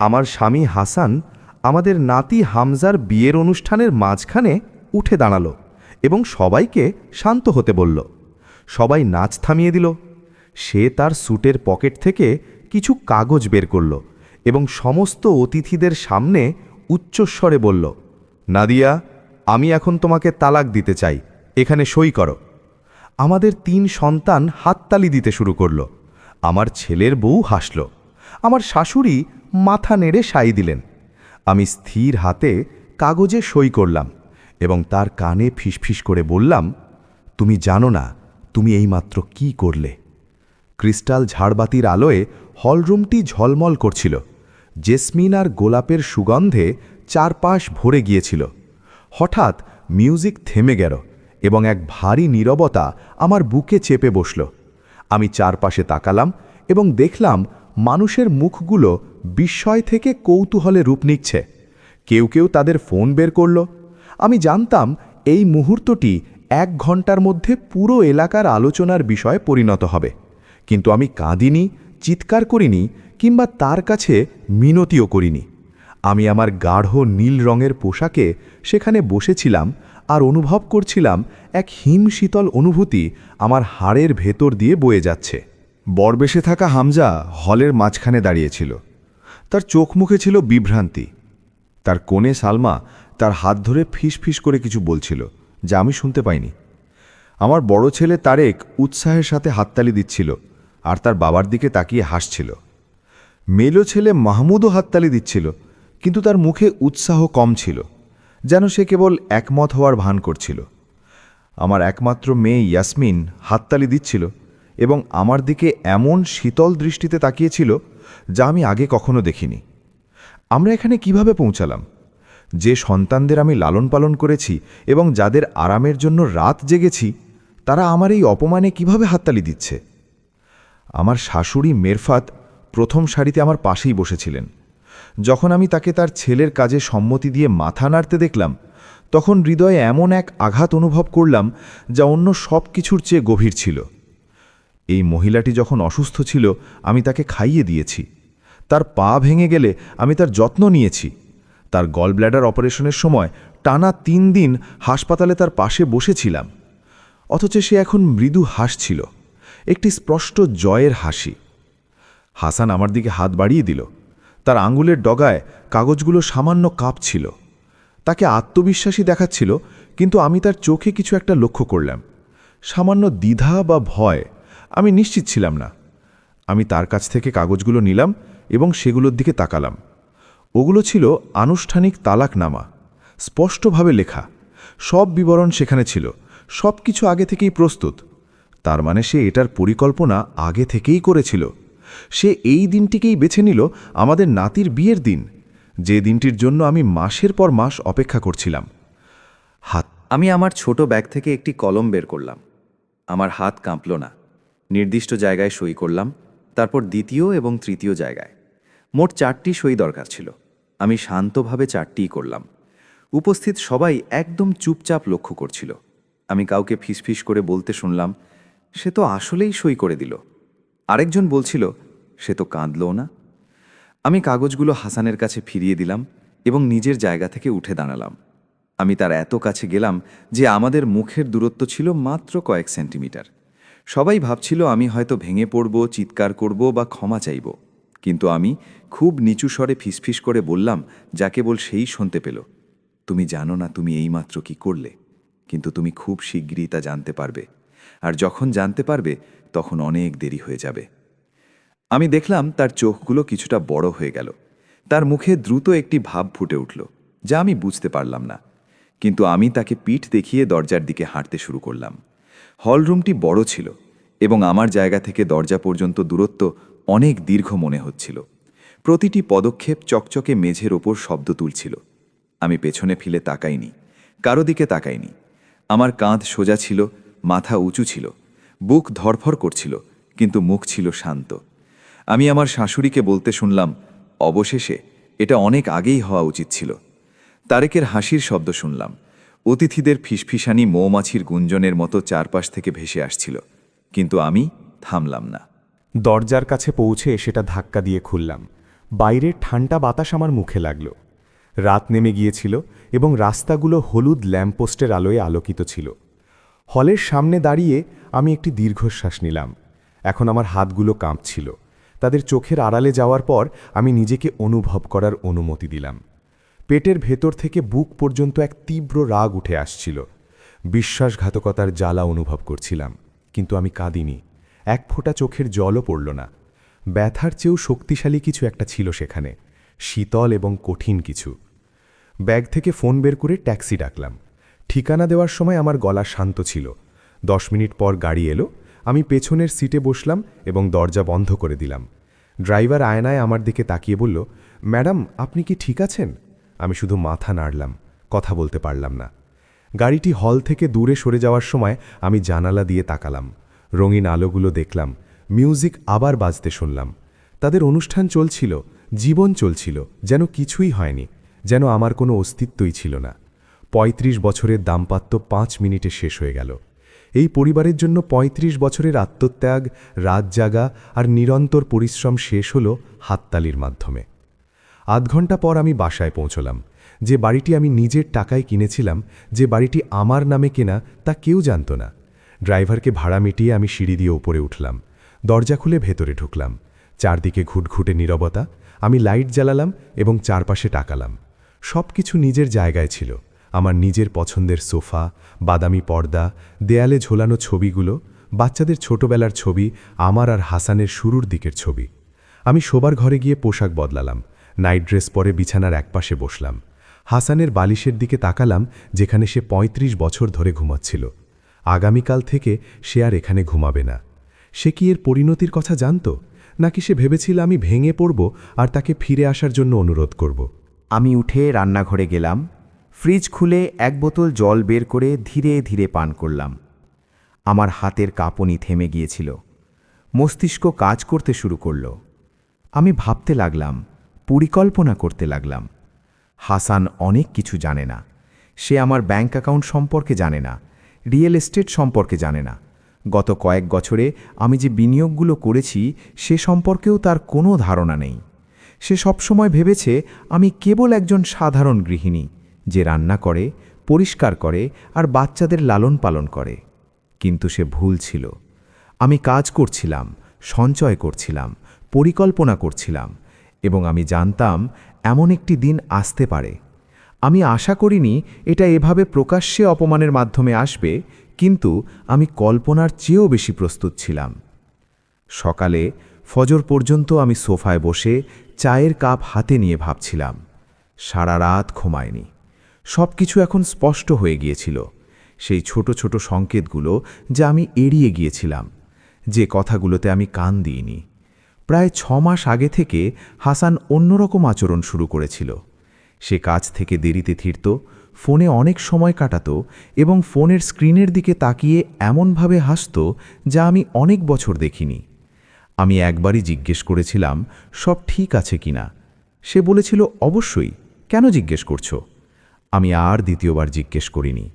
আমার স্বামী হাসান আমাদের নাতি হামজার বিয়ের অনুষ্ঠানের মাঝখানে উঠে দাঁড়ালো এবং সবাইকে শান্ত হতে বলল। সবাই নাচ থামিয়ে দিল। সে তার স্যুটের পকেট থেকে কিছু কাগজ বের করল এবং সমস্ত অতিথিদের সামনে উচ্চস্বরে বলল, নাদিয়া, আমি এখন তোমাকে তালাক দিতে চাই, এখানে সই করো। আমাদের ৩ সন্তান হাততালি দিতে শুরু করল। আমার ছেলের বউ হাসল। আমার শাশুড়ি মাথা নেড়ে সাই দিলেন। আমি স্থির হাতে কাগজে সই করলাম এবং তার কানে ফিসফিস করে বললাম, তুমি জানো না তুমি এইমাত্র কি করলে। ক্রিস্টাল ঝাড়বাতির আলোয় হলরুমটি ঝলমল করছিল। জেসমিন আর গোলাপের সুগন্ধে চারপাশ ভরে গিয়েছিল। হঠাৎ মিউজিক থেমে গেল এবং এক ভারী নীরবতা আমার বুকে চেপে বসল। আমি চারপাশে তাকালাম এবং দেখলাম মানুষের মুখগুলো বিস্ময় থেকে কৌতূহলে রূপ নিচ্ছে। কেউ কেউ তাদের ফোন বের করল। আমি জানতাম এই মুহূর্তটি 1 ঘন্টার মধ্যে পুরো এলাকার আলোচনার বিষয়ে পরিণত হবে। কিন্তু আমি কাঁদিনি, চিৎকার করিনি কিংবা তার কাছে মিনতিও করিনি। আমি আমার গাঢ় নীল রঙের পোশাকে সেখানে বসেছিলাম আর অনুভব করছিলাম এক হিমশীতল অনুভূতি আমার হাড়ের ভেতর দিয়ে বয়ে যাচ্ছে। বরবেশে থাকা হামজা হলের মাঝখানে দাঁড়িয়েছিল। তার চোখ মুখে ছিল বিভ্রান্তি। তার কোণে সালমা তার হাত ধরে ফিসফিস করে কিছু বলছিল, যা আমি শুনতে পাইনি। আমার বড় ছেলে তারেক উৎসাহের সাথে হাততালি দিচ্ছিল আর তার বাবার দিকে তাকিয়ে হাসছিল। মেলো ছেলে মাহমুদও হাততালি দিচ্ছিল, কিন্তু তার মুখে উৎসাহ কম ছিল, যেন সে কেবল একমত হওয়ার ভান করছিল। আমার একমাত্র মেয়ে ইয়াসমিন হাততালি দিচ্ছিল এবং আমার দিকে এমন শীতল দৃষ্টিতে তাকিয়েছিল যা আমি আগে কখনো দেখিনি। আমরা এখানে কিভাবে পৌঁছালাম? যে সন্তানদের আমি লালন পালন করেছি এবং যাদের আরামের জন্য রাত জেগেছি, তারা আমার এই অপমানে কিভাবে হাততালি দিচ্ছে? আমার শাশুড়ি মেরফাত প্রথম সারিতে আমার পাশেই বসেছিলেন। যখন আমি তাকে তার ছেলের কাজে সম্মতি দিয়ে মাথা নাড়তে দেখলাম, তখন হৃদয়ে এমন এক আঘাত অনুভব করলাম যা অন্য সব কিছুর চেয়ে গভীর ছিল। এই মহিলাটি যখন অসুস্থ ছিল, আমি তাকে খাইয়ে দিয়েছি। তার পা ভেঙে গেলে আমি তার যত্ন নিয়েছি। তার গলব্ল্যাডার অপারেশনের সময় টানা 3 দিন হাসপাতালে তার পাশে বসেছিলাম। অথচ সে এখন মৃদু হাসছিল, একটি স্পষ্ট জয়ের হাসি। হাসান আমার দিকে হাত বাড়িয়ে দিল। তার আঙ্গুলের ডগায় কাগজগুলো সামান্য কাঁপছিল। তাকে আত্মবিশ্বাসী দেখাচ্ছিল, কিন্তু আমি তার চোখে কিছু একটা লক্ষ্য করলাম, সামান্য দ্বিধা বা ভয়। আমি নিশ্চিত ছিলাম না। আমি তার কাছ থেকে কাগজগুলো নিলাম এবং সেগুলোর দিকে তাকালাম। ওগুলো ছিল আনুষ্ঠানিক তালাকনামা, স্পষ্টভাবে লেখা। সব বিবরণ সেখানে ছিল, সব কিছু আগে থেকেই প্রস্তুত। তার মানে সে এটার পরিকল্পনা আগে থেকেই করেছিল। সে এই দিনটিকেই বেছে নিল আমাদের নাতির বিয়ের দিন, যে দিনটির জন্য আমি মাসের পর মাস অপেক্ষা করছিলাম। আমি আমার ছোট ব্যাগ থেকে একটি কলম বের করলাম। আমার হাত কাঁপল না। নির্দিষ্ট জায়গায় সই করলাম, তারপর দ্বিতীয় এবং তৃতীয় জায়গায়। মোট 4টি সই দরকার ছিল। আমি শান্তভাবে 4টিই করলাম। উপস্থিত সবাই একদম চুপচাপ লক্ষ্য করছিল। আমি কাউকে ফিসফিস করে বলতে শুনলাম, সে তো আসলেই সই করে দিল। আরেকজন বলছিল, সে তো কাঁদলও না। আমি কাগজগুলো হাসানের কাছে ফিরিয়ে দিলাম এবং নিজের জায়গা থেকে উঠে দাঁড়ালাম। আমি তার এত কাছে গেলাম যে আমাদের মুখের দূরত্ব ছিল মাত্র কয়েক সেন্টিমিটার। সবাই ভাবছিল আমি হয়তো ভেঙে পড়ব, চিৎকার করব বা ক্ষমা চাইব। কিন্তু আমি খুব নিচু স্বরে ফিসফিস করে বললাম, যা কেবল সেই শুনতে পেল, তুমি জানো না তুমি এইমাত্র কি করলে, কিন্তু তুমি খুব শিগগিরই তা জানতে পারবে। আর যখন জানতে পারবে, তখন অনেক দেরি হয়ে যাবে। আমি দেখলাম তার চোখগুলো কিছুটা বড় হয়ে গেল। তার মুখে দ্রুত একটি ভাব ফুটে উঠল, যা আমি বুঝতে পারলাম না। কিন্তু আমি তাকে পিঠ দেখিয়ে দরজার দিকে হাঁটতে শুরু করলাম। হলরুমটি বড় ছিল এবং আমার জায়গা থেকে দরজা পর্যন্ত দূরত্ব অনেক দীর্ঘ মনে হচ্ছিল। প্রতিটি পদক্ষেপ চকচকে মেঝের ওপর শব্দ তুলছিল। আমি পেছনে ফিরে তাকাইনি, কারো দিকে তাকাইনি। আমার কাঁধ সোজা ছিল, মাথা উঁচু ছিল, বুক ধরফর করছিল, কিন্তু মুখ ছিল শান্ত। আমি আমার শাশুড়িকে বলতে শুনলাম, অবশেষে এটা অনেক আগেই হওয়া উচিত ছিল। তারেকের হাসির শব্দ শুনলাম। অতিথিদের ফিসফিসানি মৌমাছির গুঞ্জনের মতো চারপাশ থেকে ভেসে আসছিল, কিন্তু আমি থামলাম না। দরজার কাছে পৌঁছে সেটা ধাক্কা দিয়ে খুললাম। বাইরের ঠান্ডা বাতাস আমার মুখে লাগল। রাত নেমে গিয়েছিল এবং রাস্তাগুলো হলুদ ল্যাম্পপোস্টের আলোয় আলোকিত ছিল। হলের সামনে দাঁড়িয়ে আমি একটি দীর্ঘশ্বাস নিলাম। এখন আমার হাতগুলো কাঁপছিল। তাদের চোখের আড়ালে যাওয়ার পর আমি নিজেকে অনুভব করার অনুমতি দিলাম। পেটের ভেতর থেকে বুক পর্যন্ত এক তীব্র রাগ উঠে আসছিল। বিশ্বাসঘাতকতার জ্বালা অনুভব করছিলাম, কিন্তু আমি কাঁদিনি। এক ফোঁটা চোখের জলও পড়ল না। ব্যথার চেয়েও শক্তিশালী কিছু একটা ছিল সেখানে, শীতল এবং কঠিন কিছু। ব্যাগ থেকে ফোন বের করে ট্যাক্সি ডাকলাম। ঠিকানা দেওয়ার সময় আমার গলা শান্ত ছিল। 10 মিনিট পর গাড়ি এলো। আমি পেছনের সিটে বসলাম এবং দরজা বন্ধ করে দিলাম। ড্রাইভার আয়নায় আমার দিকে তাকিয়ে বলল, ম্যাডাম, আপনি কি ঠিক আছেন? আমি শুধু মাথা নাড়লাম, কথা বলতে পারলাম না। গাড়িটি হল থেকে দূরে সরে যাওয়ার সময় আমি জানালা দিয়ে তাকালাম। রঙিন আলোগুলো দেখলাম, মিউজিক আবার বাজতে শুনলাম। তাদের অনুষ্ঠান চলছিল, জীবন চলছিল, যেন কিছুই হয়নি, যেন আমার কোনো অস্তিত্বই ছিল না। 35 বছরের দাম্পত্য 5 মিনিটে শেষ হয়ে গেল। এই পরিবারের জন্য 35 বছরের আত্মত্যাগ, রাত জাগা আর নিরন্তর পরিশ্রম শেষ হল হাততালির মাধ্যমে। আধ ঘন্টা পর আমি বাসায় পৌঁছলাম। যে বাড়িটি আমি নিজের টাকায় কিনেছিলাম, যে বাড়িটি আমার নামে কেনা, তা কেউ জানত না। ড্রাইভারকে ভাড়া মিটিয়ে আমি সিঁড়ি দিয়ে উপরে উঠলাম। দরজা খুলে ভেতরে ঢুকলাম। চারদিকে ঘুটঘুটে নীরবতা। আমি লাইট জ্বালালাম এবং চারপাশে তাকালাম। সব কিছু নিজের জায়গায় ছিল। আমার নিজের পছন্দের সোফা, বাদামি পর্দা, দেয়ালে ঝোলানো ছবিগুলো, বাচ্চাদের ছোটবেলার ছবি, আমার আর হাসানের শুরুর দিকের ছবি। আমি শোবার ঘরে গিয়ে পোশাক বদলালাম। নাইট ড্রেস পরে বিছানার একপাশে বসলাম। হাসানের বালিশের দিকে তাকালাম, যেখানে সে 35 বছর ধরে ঘুমাচ্ছিল। আগামীকাল থেকে সে আর এখানে ঘুমাবে না। সে কি এর পরিণতির কথা জানত, নাকি সে ভেবেছিল আমি ভেঙে পড়ব আর তাকে ফিরে আসার জন্য অনুরোধ করব? আমি উঠে রান্নাঘরে গেলাম। ফ্রিজ খুলে 1 বোতল জল বের করে ধীরে ধীরে পান করলাম। আমার হাতের কাঁপুনি থেমে গিয়েছিল। মস্তিষ্ক কাজ করতে শুরু করল। আমি ভাবতে লাগলাম, পরিকল্পনা করতে লাগলাম। হাসান অনেক কিছু জানে না। সে আমার ব্যাংক অ্যাকাউন্ট সম্পর্কে জানে না, রিয়েল এস্টেট সম্পর্কে জানে না। গত কয়েক বছরে আমি যে বিনিয়োগগুলো করেছি সে সম্পর্কেও তার কোনো ধারণা নেই। সে সবসময় ভেবেছে আমি কেবল একজন সাধারণ গৃহিণী, যে রান্না করে, পরিষ্কার করে আর বাচ্চাদের লালন পালন করে। কিন্তু সে ভুল ছিল। আমি কাজ করছিলাম, সঞ্চয় করছিলাম, পরিকল্পনা করছিলাম, এবং আমি জানতাম এমন একটি দিন আসতে পারে। আমি আশা করিনি এটা এভাবে প্রকাশ্যে অপমানের মাধ্যমে আসবে, কিন্তু আমি কল্পনার চেয়েও বেশি প্রস্তুত ছিলাম। সকালে ফজর পর্যন্ত আমি সোফায় বসে চায়ের কাপ হাতে নিয়ে ভাবছিলাম। সারা রাত ঘুমায়নি। সব কিছু এখন স্পষ্ট হয়ে গিয়েছিল। সেই ছোট ছোট সংকেতগুলো যা আমি এড়িয়ে গিয়েছিলাম, যে কথাগুলোতে আমি কান দিইনি। প্রায় 6 মাস আগে থেকে হাসান অন্যরকম আচরণ শুরু করেছিল। সে কাজ থেকে দেরিতে ফিরত, ফোনে অনেক সময় কাটাত এবং ফোনের স্ক্রিনের দিকে তাকিয়ে এমনভাবে হাসত যা আমি অনেক বছর দেখিনি। আমি একবারই জিজ্ঞেস করেছিলাম সব ঠিক আছে কিনা। সে বলেছিল, অবশ্যই, কেন জিজ্ঞেস করছো? আমি আর দ্বিতীয়বার জিজ্ঞেস করিনি।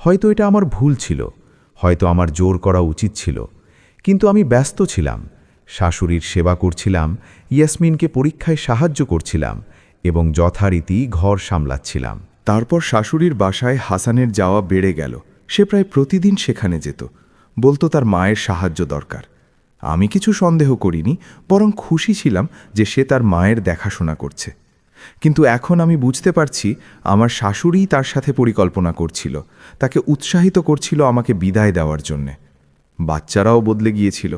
হয়তো এটা আমার ভুল ছিল, হয়তো আমার জোর করা উচিত ছিল, কিন্তু আমি ব্যস্ত ছিলাম। শাশুড়ির সেবা করছিলাম, ইয়াসমিনকে পরীক্ষায় সাহায্য করছিলাম এবং যথারীতি ঘর সামলাচ্ছিলাম। তারপর শাশুড়ির বাসায় হাসানের যাওয়া বেড়ে গেল। সে প্রায় প্রতিদিন সেখানে যেত, বলতো তার মায়ের সাহায্য দরকার। আমি কিছু সন্দেহ করিনি, বরং খুশি ছিলাম যে সে তার মায়ের দেখাশোনা করছে। কিন্তু এখন আমি বুঝতে পারছি আমার শাশুড়িই তার সাথে পরিকল্পনা করছিল, তাকে উৎসাহিত করছিল আমাকে বিদায় দেওয়ার জন্যে। বাচ্চারাও বদলে গিয়েছিল।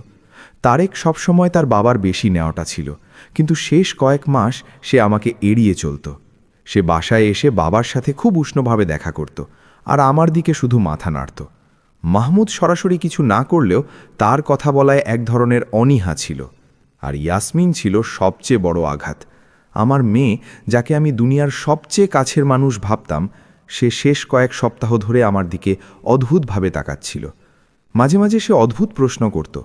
তারেক সবসময় তার বাবার বেশি নেওয়াটা ছিল, কিন্তু শেষ কয়েক মাস সে আমাকে এড়িয়ে চলত। সে বাসায় এসে বাবার সাথে খুব উষ্ণভাবে দেখা করত আর আমার দিকে শুধু মাথা নাড়ত। মাহমুদ সরাসরি কিছু না করলেও তার কথা বলায় এক ধরনের অনীহা ছিল। আর ইয়াসমিন ছিল সবচেয়ে বড় আঘাত। আমার মেয়ে, যাকে আমি দুনিয়ার সবচেয়ে কাছের মানুষ ভাবতাম, সে শেষ কয়েক সপ্তাহ ধরে আমার দিকে অদ্ভুতভাবে তাকাচ্ছিল। মাঝে মাঝে সে অদ্ভুত প্রশ্ন করত,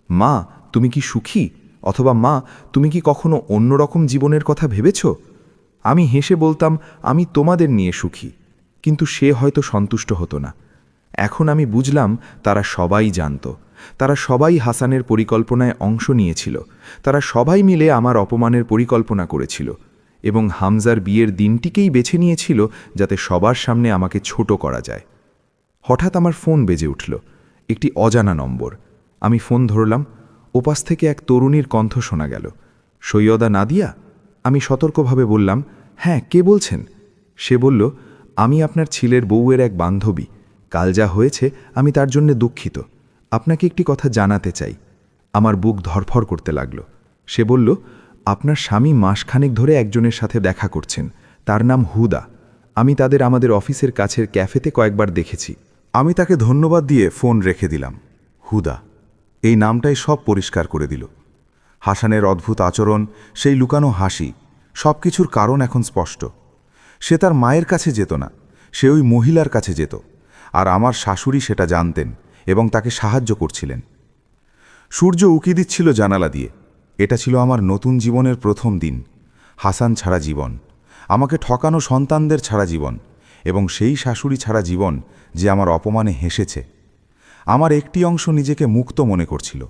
মা, তুমি কি সুখী? অথবা মা, তুমি কি কখনো অন্যরকম জীবনের কথা ভেবেছ? আমি হেসে বলতাম, আমি তোমাদের নিয়ে সুখী। কিন্তু সে হয়তো সন্তুষ্ট হতো না। এখন আমি বুঝলাম তারা সবাই জানত তারা সবাই হাসানের পরিকল্পনায় অংশ নিয়েছিল। তারা সবাই মিলে আমার অপমানের পরিকল্পনা করেছিল এবং হামজার বিয়ের দিনটিকেই বেছে নিয়েছিল যাতে সবার সামনে আমাকে ছোট করা যায়। হঠাৎ আমার ফোন বেজে উঠল, একটি অজানা নম্বর। আমি ফোন ধরলাম। ওপাশ থেকে এক তরুণীর কণ্ঠ শোনা গেল। সৈয়দা নাদিয়া? আমি সতর্কভাবে বললাম, হ্যাঁ, কে বলছেন? সে বলল, আমি আপনার ছেলের বউয়ের এক বান্ধবী। কাল যা হয়েছে আমি তার জন্য দুঃখিত। আপনাকে একটি কথা জানাতে চাই। আমার বুক ধরফর করতে লাগল। সে বলল, আপনার স্বামী মাসখানেক ধরে একজনের সাথে দেখা করছেন। তার নাম হুদা। আমি তাদের আমাদের অফিসের কাছের ক্যাফেতে কয়েকবার দেখেছি। আমি তাকে ধন্যবাদ দিয়ে ফোন রেখে দিলাম। হুদা, এই নামটাই সব পরিষ্কার করে দিল। হাসানের অদ্ভুত আচরণ, সেই লুকানো হাসি, সব কিছুর কারণ এখন স্পষ্ট। সে তার মায়ের কাছে যেত না, সে ওই মহিলার কাছে যেত, আর আমার শাশুড়ি সেটা জানতেন এবং তাকে সাহায্য করছিলেন। সূর্য উকি দিচ্ছিল জানালা দিয়ে। এটা ছিল আমার নতুন জীবনের প্রথম দিন। হাসান ছাড়া জীবন, আমাকে ঠকানো সন্তানদের ছাড়া জীবন, এবং সেই শাশুড়ি ছাড়া জীবন যে আমার অপমানে হেসেছে। আমার একটি অংশ নিজেকে মুক্ত মনে করছিল,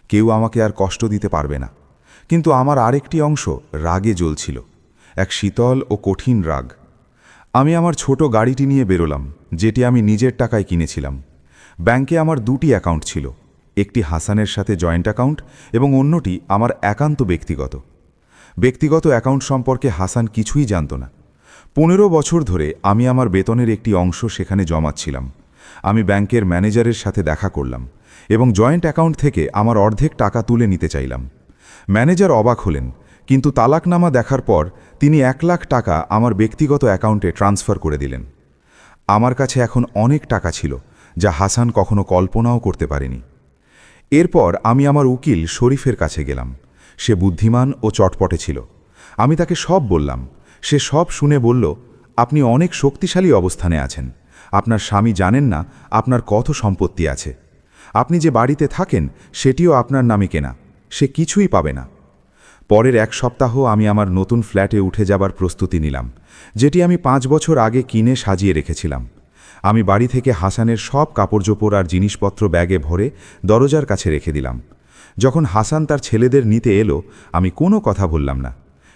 কেউ আমাকে আর কষ্ট দিতে পারবে না। কিন্তু আমার আরেকটি অংশ রাগে জ্বলছিল, এক শীতল ও কঠিন রাগ। আমি আমার ছোট গাড়িটি নিয়ে বেরোলাম, যেটি আমি নিজের টাকায় কিনেছিলাম। ব্যাংকে আমার দুটি অ্যাকাউন্ট ছিল, একটি হাসানের সাথে জয়েন্ট অ্যাকাউন্ট এবং অন্যটি আমার একান্ত ব্যক্তিগত অ্যাকাউন্ট সম্পর্কে হাসান কিছুই জানত না। 15 বছর ধরে আমি আমার বেতনের একটি অংশ সেখানে জমাচ্ছিলাম। আমি ব্যাংকের ম্যানেজারের সাথে দেখা করলাম এবং জয়েন্ট অ্যাকাউন্ট থেকে আমার অর্ধেক টাকা তুলে নিতে চাইলাম। ম্যানেজার অবাক হলেন, কিন্তু তালাকনামা দেখার পর তিনি 1 লাখ টাকা আমার ব্যক্তিগত অ্যাকাউন্টে ট্রান্সফার করে দিলেন। আমার কাছে এখন অনেক টাকা ছিল, যা হাসান কখনো কল্পনাও করতে পারেনি। এরপর আমি আমার উকিল শরীফের কাছে গেলাম। সে বুদ্ধিমান ও চটপটে ছিল। আমি তাকে সব বললাম। সে সব শুনে বলল, আপনি অনেক শক্তিশালী অবস্থানে আছেন। আপনার স্বামী জানেন না আপনার কত সম্পত্তি আছে। আপনি যে বাড়িতে থাকেন সেটিও আপনার নামে কেনা। সে কিছুই পাবে না। পরের 1 সপ্তাহ আমি আমার নতুন ফ্ল্যাটে উঠে যাবার প্রস্তুতি নিলাম, যেটি আমি 5 বছর আগে কিনে সাজিয়ে রেখেছিলাম। আমি বাড়ি থেকে হাসানের সব কাপড়চোপড় আর জিনিসপত্র ব্যাগে ভরে দরজার কাছে রেখে দিলাম। যখন হাসান তার ছেলেদের নিতে এলো, আমি কোনো কথা বললাম না।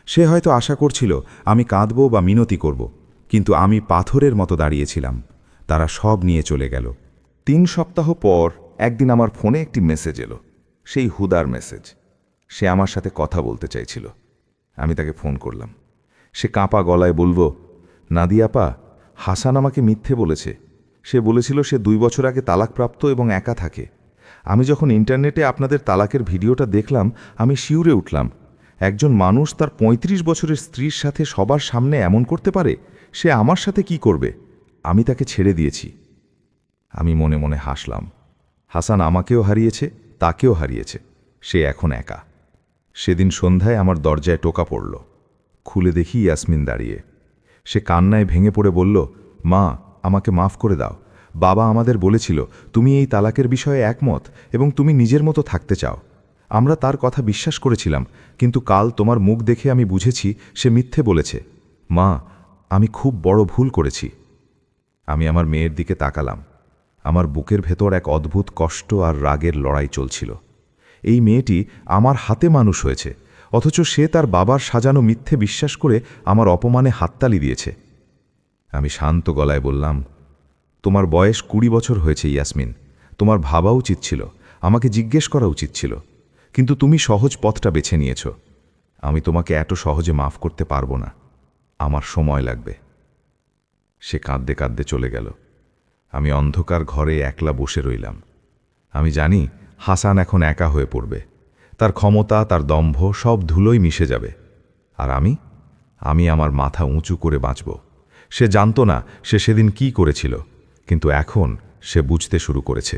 সে হয়তো আশা করছিল আমি কাঁদব বা মিনতি করব, কিন্তু আমি পাথরের মতো দাঁড়িয়েছিলাম। তারা সব নিয়ে চলে গেল। 3 সপ্তাহ পর একদিন আমার ফোনে একটি মেসেজ এলো, সেই হুদার মেসেজ। সে আমার সাথে কথা বলতে চাইছিল। আমি তাকে ফোন করলাম। সে কাঁপা গলায় বলল, নাদিয়াপা, হাসান আমাকে মিথ্যে বলেছে। সে বলেছিল সে 2 বছর আগে তালাকপ্রাপ্ত এবং একা থাকে। আমি যখন ইন্টারনেটে আপনাদের তালাকের ভিডিওটা দেখলাম, আমি শিউরে উঠলাম। একজন মানুষ তার 35 বছরের স্ত্রীর সাথে সবার সামনে এমন করতে পারে? সে আমার সাথে কি করবে? আমি তাকে ছেড়ে দিয়েছি। আমি মনে মনে হাসলাম। হাসান আমাকেও হারিয়েছে, তাকেও হারিয়েছে। সে এখন একা। সেদিন সন্ধ্যায় আমার দরজায় টোকা পড়ল। খুলে দেখি ইয়াসমিন দাঁড়িয়ে। সে কান্নায় ভেঙে পড়ে বলল, মা, আমাকে মাফ করে দাও। বাবা আমাদের বলেছিল তুমি এই তালাকের বিষয়ে একমত এবং তুমি নিজের মতো থাকতে চাও। আমরা তার কথা বিশ্বাস করেছিলাম, কিন্তু কাল তোমার মুখ দেখে আমি বুঝেছি সে মিথ্যে বলেছে। মা, আমি খুব বড় ভুল করেছি। আমি আমার মেয়ের দিকে তাকালাম। আমার বুকের ভেতর এক অদ্ভুত কষ্ট আর রাগের লড়াই চলছিল। এই মেয়েটি আমার হাতে মানুষ হয়েছে, অথচ সে তার বাবার সাজানো মিথ্যে বিশ্বাস করে আমার অপমানে হাততালি দিয়েছে। আমি শান্ত গলায় বললাম, তোমার বয়স 20 বছর হয়েছে ইয়াসমিন। তোমার ভাবা উচিত ছিল, আমাকে জিজ্ঞেস করা উচিত ছিল, কিন্তু তুমি সহজ পথটা বেছে নিয়েছ। আমি তোমাকে এত সহজে মাফ করতে পারবো না, আমার সময় লাগবে। সে কাঁদতে কাঁদতে চলে গেল। আমি অন্ধকার ঘরে একলা বসে রইলাম। আমি জানি হাসান এখন একা হয়ে পড়বে। তার ক্ষমতা, তার দম্ভ সব ধুলোই মিশে যাবে। আর আমি আমার মাথা উঁচু করে বাঁচব। সে জানত না সে সেদিন কি করেছিল, কিন্তু এখন সে বুঝতে শুরু করেছে।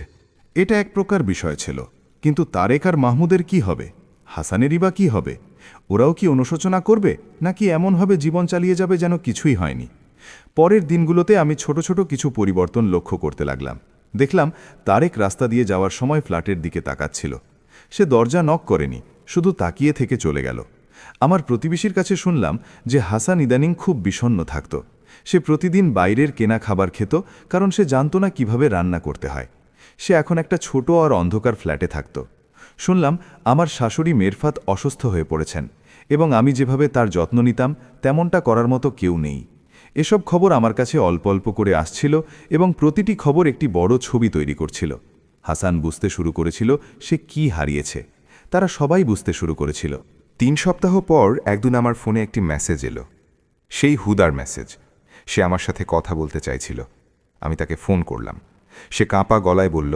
এটা এক প্রকার বিষয় ছিল, কিন্তু তারেক আর মাহমুদের কি হবে? হাসানেরই বা কি হবে? ওরাও কি অনুশোচনা করবে, নাকি এমনভাবে জীবন চালিয়ে যাবে যেন কিছুই হয়নি? পরের দিনগুলোতে আমি ছোট ছোট কিছু পরিবর্তন লক্ষ্য করতে লাগলাম। দেখলাম তারেক রাস্তা দিয়ে যাওয়ার সময় ফ্ল্যাটের দিকে তাকাচ্ছিল। সে দরজা নক করেনি, শুধু তাকিয়ে থেকে চলে গেল। আমার প্রতিবেশীর কাছে শুনলাম যে হাসান ইদানিং খুব বিষণ্ণ থাকত। সে প্রতিদিন বাইরের কেনা খাবার খেত, কারণ সে জানত না কিভাবে রান্না করতে হয়। সে এখন একটা ছোট আর অন্ধকার ফ্ল্যাটে থাকত। শুনলাম আমার শাশুড়ি মেরফাত অসুস্থ হয়ে পড়েছেন এবং আমি যেভাবে তার যত্ন নিতাম তেমনটা করার মতো কেউ নেই। এসব খবর আমার কাছে অল্প অল্প করে আসছিল এবং প্রতিটি খবর একটি বড় ছবি তৈরি করছিল। হাসান বুঝতে শুরু করেছিল সে কি হারিয়েছে। তারা সবাই বুঝতে শুরু করেছিল। 3 সপ্তাহ পর একদিন আমার ফোনে একটি মেসেজ এলো। সেই হুদার মেসেজ। সে আমার সাথে কথা বলতে চাইছিল। আমি তাকে ফোন করলাম। সে কাঁপা গলায় বলল,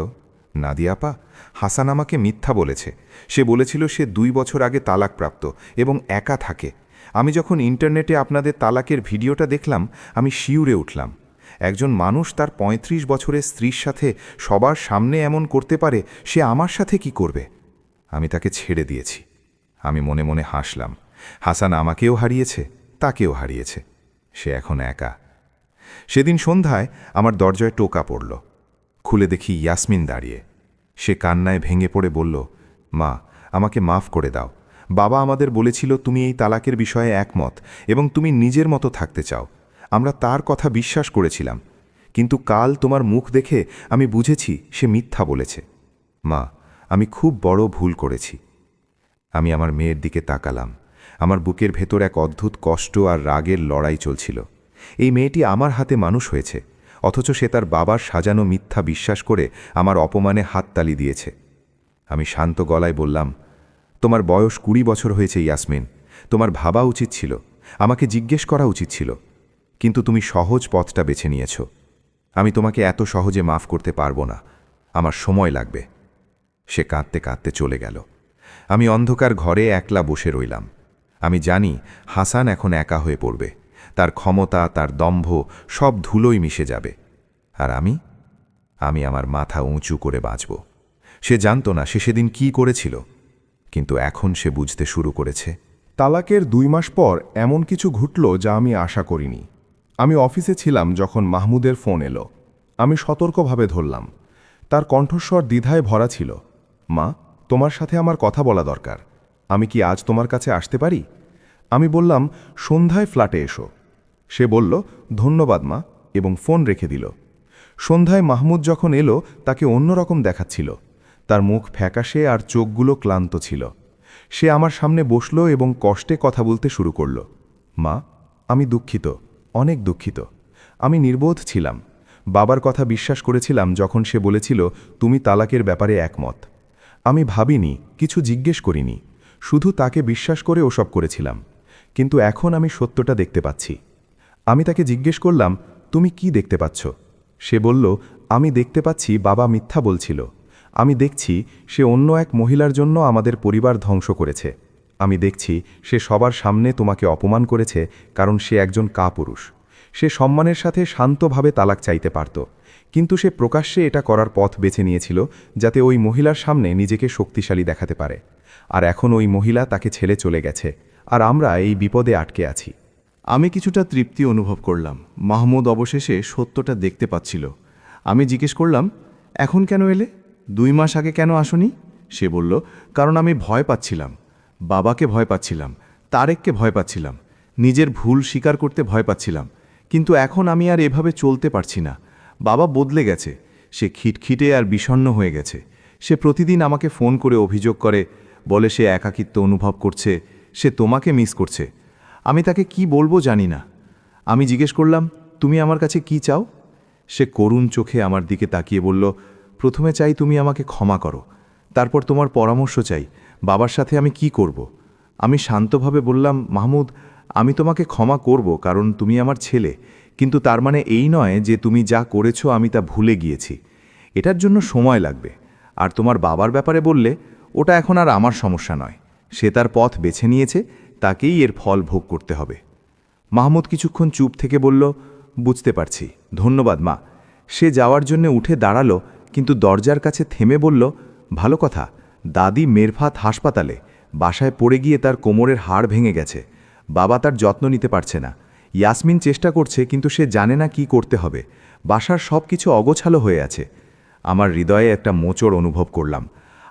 নাদিয়া আপা, হাসান আমাকে মিথ্যা বলেছে। সে বলেছিল সে 2 বছর আগে তালাকপ্রাপ্ত এবং একা থাকে। আমি যখন ইন্টারনেটে আপনাদের তালাকের ভিডিওটা দেখলাম আমি শিউরে উঠলাম। একজন মানুষ তার 35 বছরের স্ত্রীর সাথে সবার সামনে এমন করতে পারে, সে আমার সাথে কি করবে? আমি তাকে ছেড়ে দিয়েছি। আমি মনে মনে হাসলাম। হাসান আমাকেও হারিয়েছে, তাকেও হারিয়েছে। সে এখন একা। সেদিন সন্ধ্যায় আমার দরজায় টোকা পড়ল। খুলে দেখি ইয়াসমিন দাঁড়িয়ে। সে কান্নায় ভেঙে পড়ে বলল, মা, আমাকে মাফ করে দাও। বাবা আমাদের বলেছিল তুমি এই তালাকের বিষয়ে একমত এবং তুমি নিজের মতো থাকতে চাও। আমরা তার কথা বিশ্বাস করেছিলাম, কিন্তু কাল তোমার মুখ দেখে আমি বুঝেছি সে মিথ্যা বলেছে। মা, আমি খুব বড় ভুল করেছি। আমি আমার মেয়ের দিকে তাকালাম। আমার বুকের ভেতর এক অদ্ভুত কষ্ট আর রাগের লড়াই চলছিল। এই মেয়েটি আমার হাতে মানুষ হয়েছে, অথচ সে তার বাবার সাজানো মিথ্যা বিশ্বাস করে আমার অপমানে হাততালি দিয়েছে। আমি শান্ত গলায় বললাম, তোমার বয়স 20 বছর হয়েছে ইয়াসমিন। তোমার ভাবা উচিত ছিল, আমাকে জিজ্ঞেস করা উচিত ছিল, কিন্তু তুমি সহজ পথটা বেছে নিয়েছ। আমি তোমাকে এত সহজে মাফ করতে পারবো না, আমার সময় লাগবে। সে কাঁদতে কাঁদতে চলে গেল। আমি অন্ধকার ঘরে একলা বসে রইলাম। আমি জানি হাসান এখন একা হয়ে পড়বে। তার ক্ষমতা, তার দম্ভ সব ধুলোয় মিশে যাবে। আর আমি আমার মাথা উঁচু করে বাঁচব। সে জানত না সে সেদিন কী করেছিল, কিন্তু এখন সে বুঝতে শুরু করেছে। তালাকের 2 মাস পর এমন কিছু ঘটল যা আমি আশা করিনি। আমি অফিসে ছিলাম যখন মাহমুদের ফোন এলো। আমি সতর্কভাবে ধরলাম। তার কণ্ঠস্বর দ্বিধায় ভরা ছিল। মা, তোমার সাথে আমার কথা বলা দরকার। আমি কি আজ তোমার কাছে আসতে পারি? আমি বললাম, সন্ধ্যায় ফ্ল্যাটে এসো। সে বলল, ধন্যবাদ মা, এবং ফোন রেখে দিল। সন্ধ্যায় মাহমুদ যখন এলো তাকে অন্যরকম দেখাচ্ছিল। তার মুখ ফ্যাকাশে আর চোখগুলো ক্লান্ত ছিল। সে আমার সামনে বসল এবং কষ্টে কথা বলতে শুরু করল। মা, আমি দুঃখিত, অনেক দুঃখিত। আমি নির্বোধ ছিলাম। বাবার কথা বিশ্বাস করেছিলাম যখন সে বলেছিল তুমি তালাকের ব্যাপারে একমত। আমি ভাবিনি, কিছু জিজ্ঞেস করিনি, শুধু তাকে বিশ্বাস করে ওসব করেছিলাম। কিন্তু এখন আমি সত্যটা দেখতে পাচ্ছি। আমি তাকে জিজ্ঞেস করলাম, তুমি কি দেখতে পাচ্ছ? সে বলল, আমি দেখতে পাচ্ছি বাবা মিথ্যা বলছিল। আমি দেখছি সে অন্য এক মহিলার জন্য আমাদের পরিবার ধ্বংস করেছে। আমি দেখছি সে সবার সামনে তোমাকে অপমান করেছে কারণ সে একজন কাপুরুষ। সে সম্মানের সাথে শান্তভাবে তালাক চাইতে পারত, কিন্তু সে প্রকাশ্যে এটা করার পথ বেছে নিয়েছিল যাতে ওই মহিলার সামনে নিজেকে শক্তিশালী দেখাতে পারে। আর এখন ওই মহিলা তাকে ছেড়ে চলে গেছে, আর আমরা এই বিপদে আটকে আছি। আমি কিছুটা তৃপ্তি অনুভব করলাম। মাহমুদ অবশেষে সত্যটা দেখতে পাচ্ছিল। আমি জিজ্ঞেস করলাম, এখন কেন এলে? 2 মাস আগে কেন আসনি? সে বলল, কারণ আমি ভয় পাচ্ছিলাম। বাবাকে ভয় পাচ্ছিলাম, তারেককে ভয় পাচ্ছিলাম, নিজের ভুল স্বীকার করতে ভয় পাচ্ছিলাম। কিন্তু এখন আমি আর এভাবে চলতে পারছি না। বাবা বদলে গেছে, সে খিটখিটে আর বিষণ্ণ হয়ে গেছে। সে প্রতিদিন আমাকে ফোন করে অভিযোগ করে, বলে সে একাকিত্ব অনুভব করছে, সে তোমাকে মিস করছে। আমি তাকে কি বলবো জানি না। আমি জিজ্ঞেস করলাম, তুমি আমার কাছে কি চাও? সে করুণ চোখে আমার দিকে তাকিয়ে বলল, প্রথমে চাই তুমি আমাকে ক্ষমা করো, তারপর তোমার পরামর্শ চাই বাবার সাথে আমি কি করব। আমি শান্তভাবে বললাম, মাহমুদ, আমি তোমাকে ক্ষমা করব কারণ তুমি আমার ছেলে, কিন্তু তার মানে এই নয় যে তুমি যা করেছো আমি তা ভুলে গিয়েছি। এটার জন্য সময় লাগবে। আর তোমার বাবার ব্যাপারে বললে, ওটা এখন আর আমার সমস্যা নয়। সে তার পথ বেছে নিয়েছে, তাকেই এর ফল ভোগ করতে হবে। মাহমুদ কিছুক্ষণ চুপ থেকে বলল, বুঝতে পারছি, ধন্যবাদ মা। সে যাওয়ার জন্য উঠে দাঁড়ালো, কিন্তু দরজার কাছে থেমে বলল, ভালো কথা, দাদি মেরফাত হাসপাতালে, বাসায় পড়ে গিয়ে তার কোমরের হাড় ভেঙে গেছে। বাবা তার যত্ন নিতে পারছে না। ইয়াসমিন চেষ্টা করছে, কিন্তু সে জানে না কি করতে হবে। বাসার সব কিছু অগোছালো হয়ে আছে। আমার হৃদয়ে একটা মোচড় অনুভব করলাম।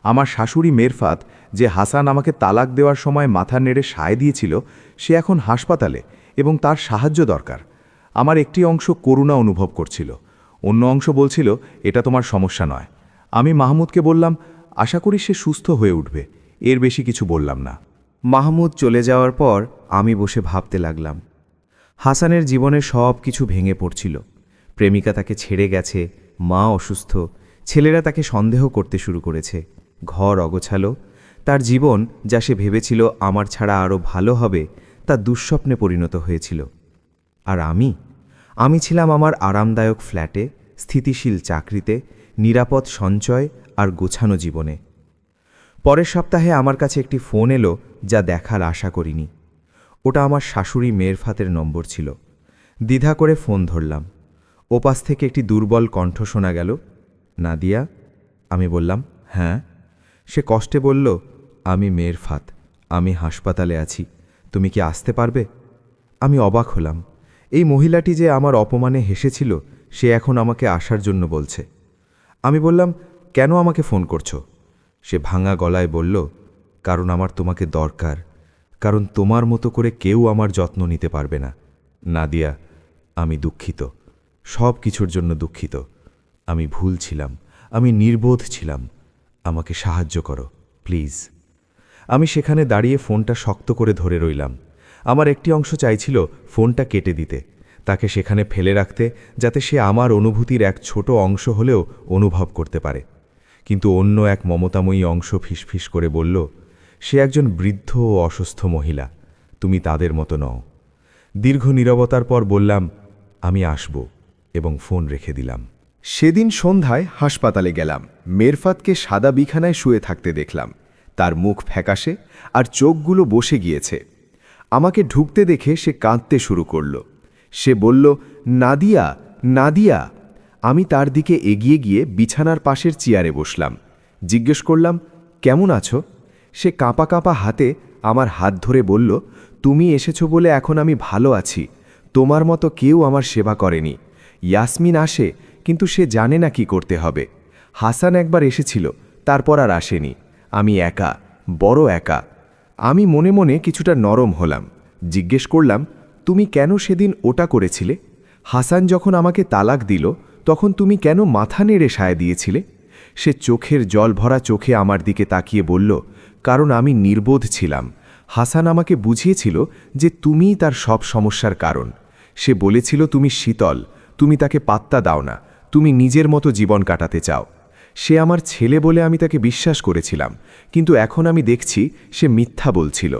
আমার শাশুড়ি মেরফাত, যে হাসান আমাকে তালাক দেওয়ার সময় মাথা নেড়ে সায় দিয়েছিল, সে এখন হাসপাতালে এবং তার সাহায্য দরকার। আমার একটি অংশ করুণা অনুভব করছিল, অন্য অংশ বলছিল এটা তোমার সমস্যা নয়। আমি মাহমুদকে বললাম, আশা করি সে সুস্থ হয়ে উঠবে, এর বেশি কিছু বললাম না। মাহমুদ চলে যাওয়ার পর আমি বসে ভাবতে লাগলাম। হাসানের জীবনে সব কিছু ভেঙে পড়ছিল। প্রেমিকা তাকে ছেড়ে গেছে, মা অসুস্থ, ছেলেরা তাকে সন্দেহ করতে শুরু করেছে, ঘর অগোছালো। তার জীবন, যা সে ভেবেছিল আমার ছাড়া আরও ভালো হবে, তা দুঃস্বপ্নে পরিণত হয়েছিল। আর আমি ছিলাম আমার আরামদায়ক ফ্ল্যাটে, স্থিতিশীল চাকরিতে, নিরাপদ সঞ্চয় আর গোছানো জীবনে। পরের সপ্তাহে আমার কাছে একটি ফোন এলো, যা দেখার আশা করিনি। ওটা আমার শাশুড়ি মেরফাতের নম্বর ছিল। দ্বিধা করে ফোন ধরলাম। ওপাশ থেকে একটি দুর্বল কণ্ঠ শোনা গেল, নাদিয়া? আমি বললাম, হ্যাঁ। সে কষ্টে বলল, আমি মেরফাত, আমি হাসপাতালে আছি, তুমি কি আসতে পারবে? আমি অবাক হলাম। এই মহিলাটি যে আমার অপমানে হেসেছিল, সে এখন আমাকে আসার জন্য বলছে। আমি বললাম, কেন আমাকে ফোন করছো? সে ভাঙা গলায় বলল, কারণ আমার তোমাকে দরকার, কারণ তোমার মতো করে কেউ আমার যত্ন নিতে পারবে না। নাদিয়া, আমি দুঃখিত, সব কিছুর জন্য দুঃখিত। আমি ভুল ছিলাম, আমি নির্বোধ ছিলাম, আমাকে সাহায্য করো প্লিজ। আমি সেখানে দাঁড়িয়ে ফোনটা শক্ত করে ধরে রইলাম। আমার একটি অংশ চাইছিল ফোনটা কেটে দিতে, তাকে সেখানে ফেলে রাখতে, যাতে সে আমার অনুভূতির এক ছোট অংশ হলেও অনুভব করতে পারে। কিন্তু অন্য এক মমতাময়ী অংশ ফিসফিস করে বলল, সে একজন বৃদ্ধ ও অসুস্থ মহিলা, তুমি তাদের মতো নও। দীর্ঘ নীরবতার পর বললাম, আমি আসব, এবং ফোন রেখে দিলাম। সেদিন সন্ধ্যায় হাসপাতালে গেলাম। মেরফাতকে সাদা বিছানায় শুয়ে থাকতে দেখলাম। তার মুখ ফ্যাকাশে আর চোখগুলো বসে গিয়েছে। আমাকে ঢুকতে দেখে সে কাঁদতে শুরু করল। সে বলল, নাদিয়া, নাদিয়া। আমি তার দিকে এগিয়ে গিয়ে বিছানার পাশের চেয়ারে বসলাম। জিজ্ঞেস করলাম, কেমন আছো? সে কাঁপা কাঁপা হাতে আমার হাত ধরে বলল, তুমি এসেছো বলে এখন আমি ভালো আছি। তোমার মতো কেউ আমার সেবা করেনি। ইয়াসমিন আসে, কিন্তু সে জানে না কি করতে হবে। হাসান একবার এসেছিল, তারপর আর আসেনি। আমি একা, বড় একা। আমি মনে মনে কিছুটা নরম হলাম। জিজ্ঞেস করলাম, তুমি কেন সেদিন ওটা করেছিলে? হাসান যখন আমাকে তালাক দিল, তখন তুমি কেন মাথা নেড়ে সায় দিয়েছিলে? সে চোখের জল ভরা চোখে আমার দিকে তাকিয়ে বলল, কারণ আমি নির্বোধ ছিলাম। হাসান আমাকে বুঝিয়েছিল যে তুমিই তার সব সমস্যার কারণ। সে বলেছিল তুমি শীতল, তুমি তাকে পাত্তা দাও না, তুমি নিজের মতো জীবন কাটাতে চাও। সে আমার ছেলে বলে আমি তাকে বিশ্বাস করেছিলাম, কিন্তু এখন আমি দেখছি সে মিথ্যা বলছিল।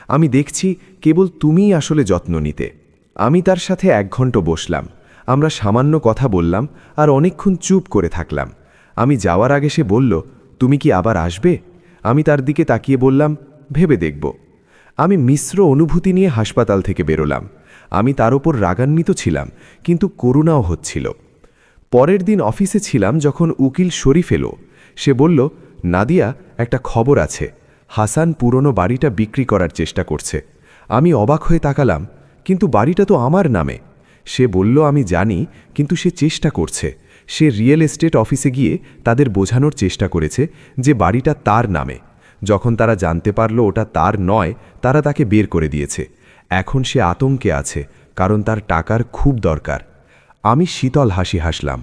আমি দেখছি কেবল তুমিই আসলে যত্ন নিতে। আমি তার সাথে 1 ঘন্টা বসলাম। আমরা সামান্য কথা বললাম আর অনেকক্ষণ চুপ করে থাকলাম। আমি যাওয়ার আগে সে বলল, তুমি কি আবার আসবে? আমি তার দিকে তাকিয়ে বললাম, ভেবে দেখব। আমি মিশ্র অনুভূতি নিয়ে হাসপাতাল থেকে বেরোলাম। আমি তার ওপর রাগান্বিত ছিলাম, কিন্তু করুণাও হচ্ছিল। পরের দিন অফিসে ছিলাম যখন উকিল শরীফ এলো। সে বলল, নাদিয়া, একটা খবর আছে। হাসান পুরনো বাড়িটা বিক্রি করার চেষ্টা করছে। আমি অবাক হয়ে তাকালাম, কিন্তু বাড়িটা তো আমার নামে। সে বলল, আমি জানি, কিন্তু সে চেষ্টা করছে। সে রিয়েল এস্টেট অফিসে গিয়ে তাদের বোঝানোর চেষ্টা করেছে যে বাড়িটা তার নামে। যখন তারা জানতে পারল ওটা তার নয়, তারা তাকে বের করে দিয়েছে। এখন সে আতঙ্কে আছে, কারণ তার টাকার খুব দরকার। আমি শীতল হাসি হাসলাম।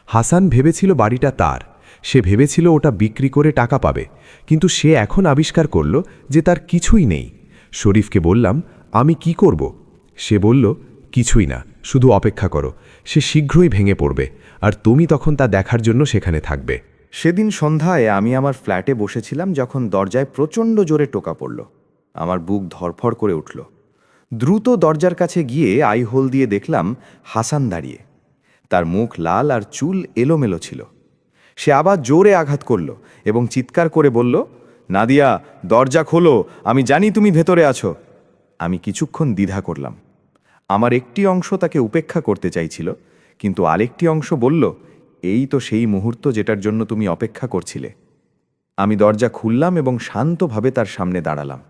হাসান ভেবেছিল বাড়িটা তার। সে ভেবেছিল ওটা বিক্রি করে টাকা পাবে, কিন্তু সে এখন আবিষ্কার করল যে তার কিছুই নেই। শরীফকে বললাম, আমি কি করব? সে বলল, কিছুই না, শুধু অপেক্ষা করো। সে শীঘ্রই ভেঙে পড়বে, আর তুমি তখন তা দেখার জন্য সেখানে থাকবে। সেদিন সন্ধ্যায় আমি আমার ফ্ল্যাটে বসেছিলাম যখন দরজায় প্রচণ্ড জোরে টোকা পড়ল। আমার বুক ধরফড় করে উঠল। দ্রুত দরজার কাছে গিয়ে আইহোল দিয়ে দেখলাম হাসান দাঁড়িয়ে। তার মুখ লাল আর চুল এলোমেলো ছিল। সে আবার জোরে আঘাত করল এবং চিৎকার করে বলল, নাদিয়া, দরজা খোলো, আমি জানি তুমি ভেতরে আছো। আমি কিছুক্ষণ দ্বিধা করলাম। আমার একটি অংশ তাকে উপেক্ষা করতে চাইছিল, কিন্তু আরেকটি অংশ বলল, এই তো সেই মুহূর্ত যেটার জন্য তুমি অপেক্ষা করছিলে। আমি দরজা খুললাম এবং শান্তভাবে তার সামনে দাঁড়ালাম।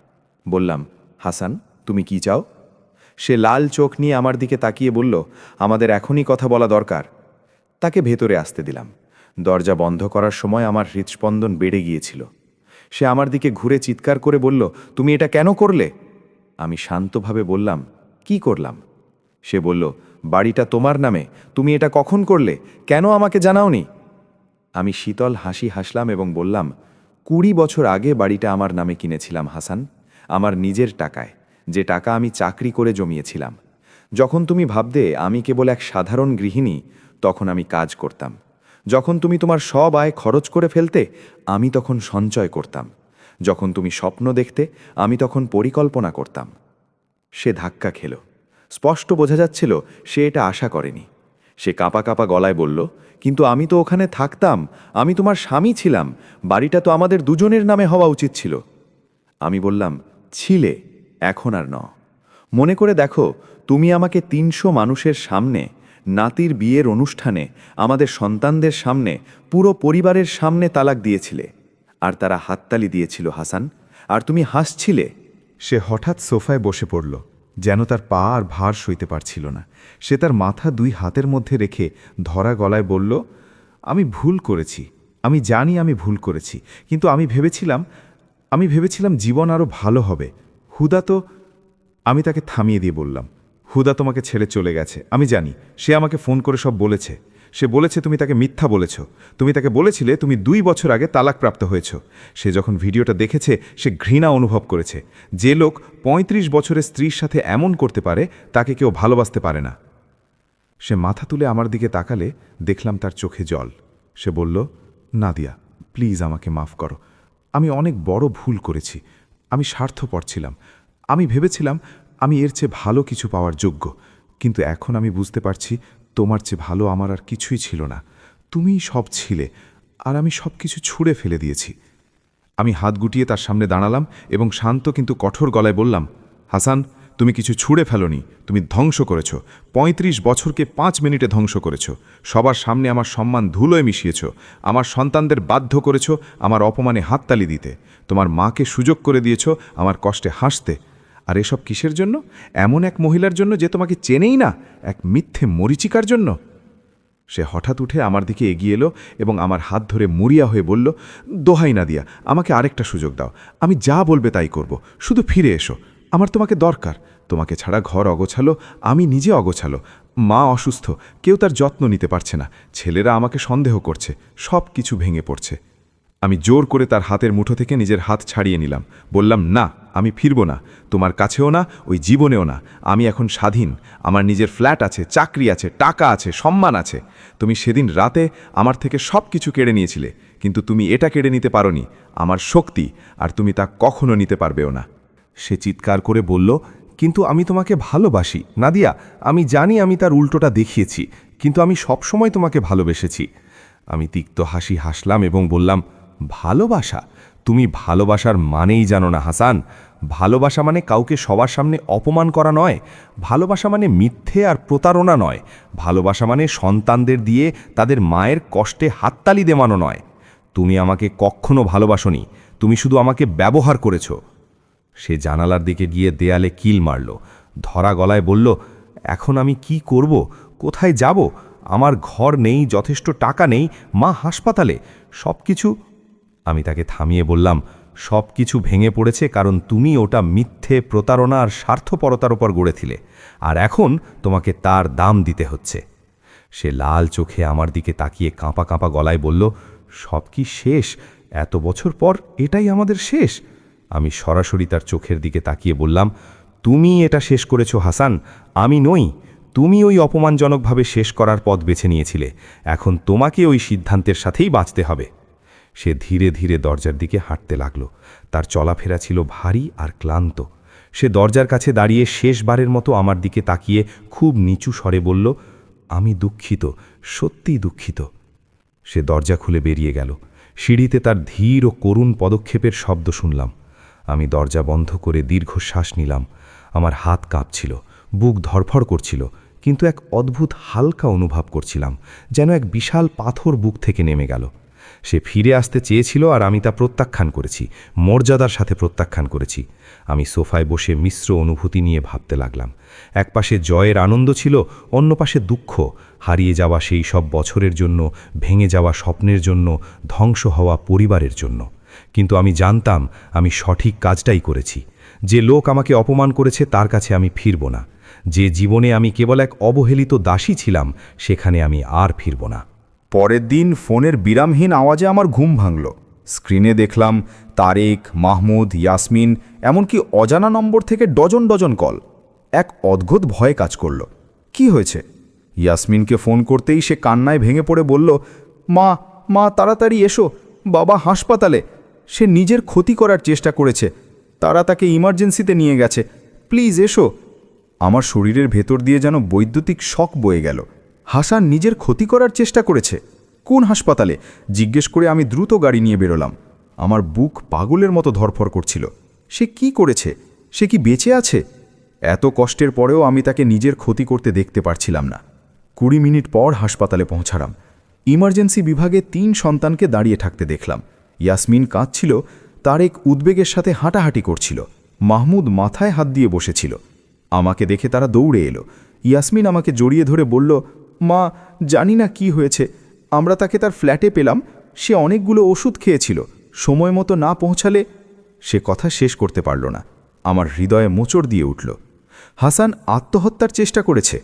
বললাম, হাসান, তুমি কি চাও? সে লাল চোখ নিয়ে আমার দিকে তাকিয়ে বলল, আমাদের এখনই কথা বলা দরকার। তাকে ভেতরে আসতে দিলাম। দরজা বন্ধ করার সময় আমার হৃৎস্পন্দন বেড়ে গিয়েছিল। সে আমার দিকে ঘুরে চিৎকার করে বলল, তুমি এটা কেন করলে? আমি শান্তভাবে বললাম, কি করলাম? সে বলল, বাড়িটা তোমার নামে, তুমি এটা কখন করলে? কেন আমাকে জানাওনি? আমি শীতল হাসি হাসলাম এবং বললাম, 20 বছর আগে বাড়িটা আমার নামে কিনেছিলাম হাসান, আমার নিজের টাকায়, যে টাকা আমি চাকরি করে জমিয়েছিলাম। যখন তুমি ভাবতে আমি কেবল এক সাধারণ গৃহিণী, তখন আমি কাজ করতাম। যখন তুমি তোমার সব আয় খরচ করে ফেলতে, আমি তখন সঞ্চয় করতাম। যখন তুমি স্বপ্ন দেখতে, আমি তখন পরিকল্পনা করতাম। সে ধাক্কা খেল। স্পষ্ট বোঝা যাচ্ছিল সে এটা আশা করেনি। সে কাঁপা কাঁপা গলায় বলল, কিন্তু আমি তো ওখানে থাকতাম, আমি তোমার স্বামী ছিলাম, বাড়িটা তো আমাদের দুজনের নামে হওয়া উচিত ছিল। আমি বললাম, ছিলে, এখন আর ন। মনে করে দেখো, তুমি আমাকে 300 মানুষের সামনে, নাতির বিয়ের অনুষ্ঠানে, আমাদের সন্তানদের সামনে, পুরো পরিবারের সামনে তালাক দিয়েছিলে, আর তারা হাততালি দিয়েছিল হাসান, আর তুমি হাসছিলে। সে হঠাৎ সোফায় বসে পড়ল, যেন তার পা আর ভার সইতে পারছিল না। সে তার মাথা 2 হাতের মধ্যে রেখে ধরা গলায় বলল, আমি ভুল করেছি, আমি জানি আমি ভুল করেছি, কিন্তু আমি ভেবেছিলাম জীবন আরও ভালো হবে। হুদা তো... আমি তাকে থামিয়ে দিয়ে বললাম, হুদা তোমাকে ছেড়ে চলে গেছে, আমি জানি। সে আমাকে ফোন করে সব বলেছে। সে বলেছে তুমি তাকে মিথ্যা বলেছ। তুমি তাকে বলেছিলে তুমি 2 বছর আগে তালাকপ্রাপ্ত হয়েছ। সে যখন ভিডিওটা দেখেছে, সে ঘৃণা অনুভব করেছে। যে লোক 35 বছরের স্ত্রীর সাথে এমন করতে পারে, তাকে কেউ ভালোবাসতে পারে না। সে মাথা তুলে আমার দিকে তাকালে দেখলাম তার চোখে জল। সে বলল, নাদিয়া, প্লিজ আমাকে মাফ করো। আমি অনেক বড় ভুল করেছি। আমি স্বার্থপর ছিলাম। আমি ভেবেছিলাম আমি এর চেয়ে ভালো কিছু পাওয়ার যোগ্য, কিন্তু এখন আমি বুঝতে পারছি তোমার চেয়ে ভালো আমার আর কিছুই ছিল না। তুমিই সব ছিলে, আর আমি সব কিছু ছুঁড়ে ফেলে দিয়েছি। আমি হাত গুটিয়ে তার সামনে দাঁড়ালাম এবং শান্ত কিন্তু কঠোর গলায় বললাম, হাসান, তুমি কিছু ছুঁড়ে ফেলোনি, তুমি ধ্বংস করেছ। 35 বছরকে 5 মিনিটে ধ্বংস করেছ। সবার সামনে আমার সম্মান ধুলোয় মিশিয়েছ। আমার সন্তানদের বাধ্য করেছ আমার অপমানে হাততালি দিতে। তোমার মাকে সুযোগ করে দিয়েছ আমার কষ্টে হাসতে। আর এসব কিসের জন্য? এমন এক মহিলার জন্য যে তোমাকে চেনেই না, এক মিথ্যে মরীচিকার জন্য। সে হঠাৎ উঠে আমার দিকে এগিয়ে এলো এবং আমার হাত ধরে মরিয়া হয়ে বলল, দোহাই নাদিয়া, আমাকে আরেকটা সুযোগ দাও। আমি যা বলবে তাই করব, শুধু ফিরে এসো। আমার তোমাকে দরকার। তোমাকে ছাড়া ঘর অগোছালো, আমি নিজে অগোছালো। মা অসুস্থ, কেউ তার যত্ন নিতে পারছে না। ছেলেরা আমাকে সন্দেহ করছে, সব কিছু ভেঙে পড়ছে। আমি জোর করে তার হাতের মুঠো থেকে নিজের হাত ছাড়িয়ে নিলাম। বললাম, না, আমি ফিরব না, তোমার কাছেও না, ওই জীবনেও না। আমি এখন স্বাধীন। আমার নিজের ফ্ল্যাট আছে, চাকরি আছে, টাকা আছে, সম্মান আছে। তুমি সেদিন রাতে আমার থেকে সব কিছু কেড়ে নিয়েছিলে, কিন্তু তুমি এটা কেড়ে নিতে পারোনি, আমার শক্তি, আর তুমি তা কখনো নিতে পারবেও না। সে চিৎকার করে বলল, কিন্তু আমি তোমাকে ভালোবাসি নাদিয়া। আমি জানি আমি তার উল্টোটা দেখিয়েছি, কিন্তু আমি সবসময় তোমাকে ভালোবেসেছি। আমি তিক্ত হাসি হাসলাম এবং বললাম, ভালোবাসা? তুমি ভালোবাসার মানেই জানো না হাসান। ভালোবাসা মানে কাউকে সবার সামনে অপমান করা নয়। ভালোবাসা মানে মিথ্যে আর প্রতারণা নয়। ভালোবাসা মানে সন্তানদের দিয়ে তাদের মায়ের কষ্টে হাততালি দেওয়ানো নয়। তুমি আমাকে কখনো ভালোবাসোনি, তুমি শুধু আমাকে ব্যবহার করেছ। সে জানালার দিকে গিয়ে দেয়ালে কিল মারল, ধরা গলায় বলল, এখন আমি কি করব? কোথায় যাব? আমার ঘর নেই, যথেষ্ট টাকা নেই, মা হাসপাতালে, সব কিছু। আমি তাকে থামিয়ে বললাম, সব কিছু ভেঙে পড়েছে কারণ তুমি ওটা মিথ্যে, প্রতারণা আর স্বার্থপরতার ওপর গড়েছিলে, আর এখন তোমাকে তার দাম দিতে হচ্ছে। সে লাল চোখে আমার দিকে তাকিয়ে কাঁপা কাঁপা গলায় বলল, সব কি শেষ? এত বছর পর এটাই আমাদের শেষ? আমি সরাসরি তার চোখের দিকে তাকিয়ে বললাম, তুমি এটা শেষ করেছো হাসান, আমি নই। তুমি ওই অপমানজনকভাবে শেষ করার পথ বেছে নিয়েছিলে, এখন তোমাকে ওই সিদ্ধান্তের সাথেই বাঁচতে হবে। সে ধীরে ধীরে দরজার দিকে হাঁটতে লাগল। তার চলাফেরা ছিল ভারী আর ক্লান্ত। সে দরজার কাছে দাঁড়িয়ে শেষবারের মতো আমার দিকে তাকিয়ে খুব নিচু স্বরে বলল, আমি দুঃখিত, সত্যিই দুঃখিত। সে দরজা খুলে বেরিয়ে গেল। সিঁড়িতে তার ধীর ও করুণ পদক্ষেপের শব্দ শুনলাম। আমি দরজা বন্ধ করে দীর্ঘশ্বাস নিলাম। আমার হাত কাঁপছিল, বুক ধড়ফড় করছিল, কিন্তু এক অদ্ভুত হালকা অনুভব করছিলাম, যেন এক বিশাল পাথর বুক থেকে নেমে গেল। সে ফিরে আসতে চেয়েছিল আর আমি তা প্রত্যাখ্যান করেছি, মর্যাদার সাথে প্রত্যাখ্যান করেছি। আমি সোফায় বসে মিশ্র অনুভূতি নিয়ে ভাবতে লাগলাম। এক পাশে জয়ের আনন্দ ছিল, অন্য পাশে দুঃখ, হারিয়ে যাওয়া সেই সব বছরের জন্য, ভেঙে যাওয়া স্বপ্নের জন্য, ধ্বংস হওয়া পরিবারের জন্য। কিন্তু আমি জানতাম আমি সঠিক কাজটাই করেছি। যে লোক আমাকে অপমান করেছে তার কাছে আমি ফিরব না। যে জীবনে আমি কেবল এক অবহেলিত দাসী ছিলাম, সেখানে আমি আর ফিরব না। পরের দিন ফোনের বিরামহীন আওয়াজে আমার ঘুম ভাঙল। স্ক্রিনে দেখলাম তারেক, মাহমুদ, ইয়াসমিন, এমনকি অজানা নম্বর থেকে ডজন ডজন কল। এক অদ্ভুত ভয় কাজ করল। কি হয়েছে? ইয়াসমিনকে ফোন করতেই সে কান্নায় ভেঙে পড়ে বলল, মা মা তাড়াতাড়ি এসো, বাবা হাসপাতালে। সে নিজের ক্ষতি করার চেষ্টা করেছে, তারা তাকে ইমার্জেন্সিতে নিয়ে গেছে, প্লিজ এসো। আমার শরীরের ভেতর দিয়ে যেন বৈদ্যুতিক শক বয়ে গেল। হাসান নিজের ক্ষতি করার চেষ্টা করেছে? কোন হাসপাতালে? জিজ্ঞেস করে আমি দ্রুত গাড়ি নিয়ে বেরোলাম। আমার বুক পাগলের মতো ধরফর করছিল। সে কি করেছে? সে কি বেঁচে আছে? এত কষ্টের পরেও আমি তাকে নিজের ক্ষতি করতে দেখতে পারছিলাম না। 20 মিনিট পর হাসপাতালে পৌঁছালাম। ইমার্জেন্সি বিভাগে 3 সন্তানকে দাঁড়িয়ে থাকতে দেখলাম। ইয়াসমিন কাঁদছিল, তারেক উদ্বেগের সাথে হাঁটাহাঁটি করছিল, মাহমুদ মাথায় হাত দিয়ে বসেছিল। আমাকে দেখে তারা দৌড়ে এলো। ইয়াসমিন আমাকে জড়িয়ে ধরে বলল, মা জানি না কি হয়েছে, আমরা তাকে তার ফ্ল্যাটে পেলাম, সে অনেকগুলো ওষুধ খেয়েছিল, সময় মতো না পৌঁছালে। সে কথা শেষ করতে পারল না। আমার হৃদয়ে মোচড় দিয়ে উঠল। হাসান আত্মহত্যার চেষ্টা করেছে।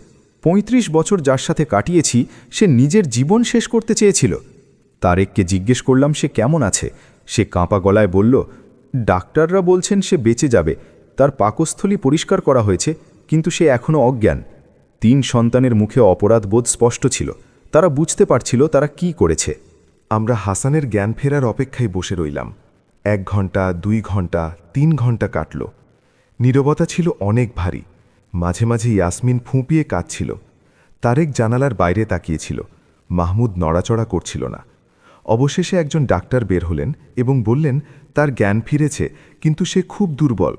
35 বছর যার সাথে কাটিয়েছি, সে নিজের জীবন শেষ করতে চেয়েছিল। তারেককে জিজ্ঞেস করলাম সে কেমন আছে। সে কাঁপা গলায় বলল, ডাক্তাররা বলছেন সে বেঁচে যাবে, তার পাকস্থলী পরিষ্কার করা হয়েছে, কিন্তু সে এখনও অজ্ঞান। 3 সন্তানের মুখে অপরাধবোধ স্পষ্ট ছিল। তারা বুঝতে পারছিল তারা কি করেছে। আমরা হাসানের জ্ঞান ফেরার অপেক্ষায় বসে রইলাম। 1 ঘন্টা, 2 ঘন্টা, 3 ঘন্টা কাটল। নীরবতা ছিল অনেক ভারী। মাঝে মাঝে ইয়াসমিন ফুঁপিয়ে কাঁদছিল। তারেক জানালার বাইরে তাকিয়েছিল। মাহমুদ নড়াচড়া করছিল না। অবশেষে একজন ডাক্তার বের হলেন এবং বললেন তার জ্ঞান ফিরেছে, কিন্তু সে খুব দুর্বল,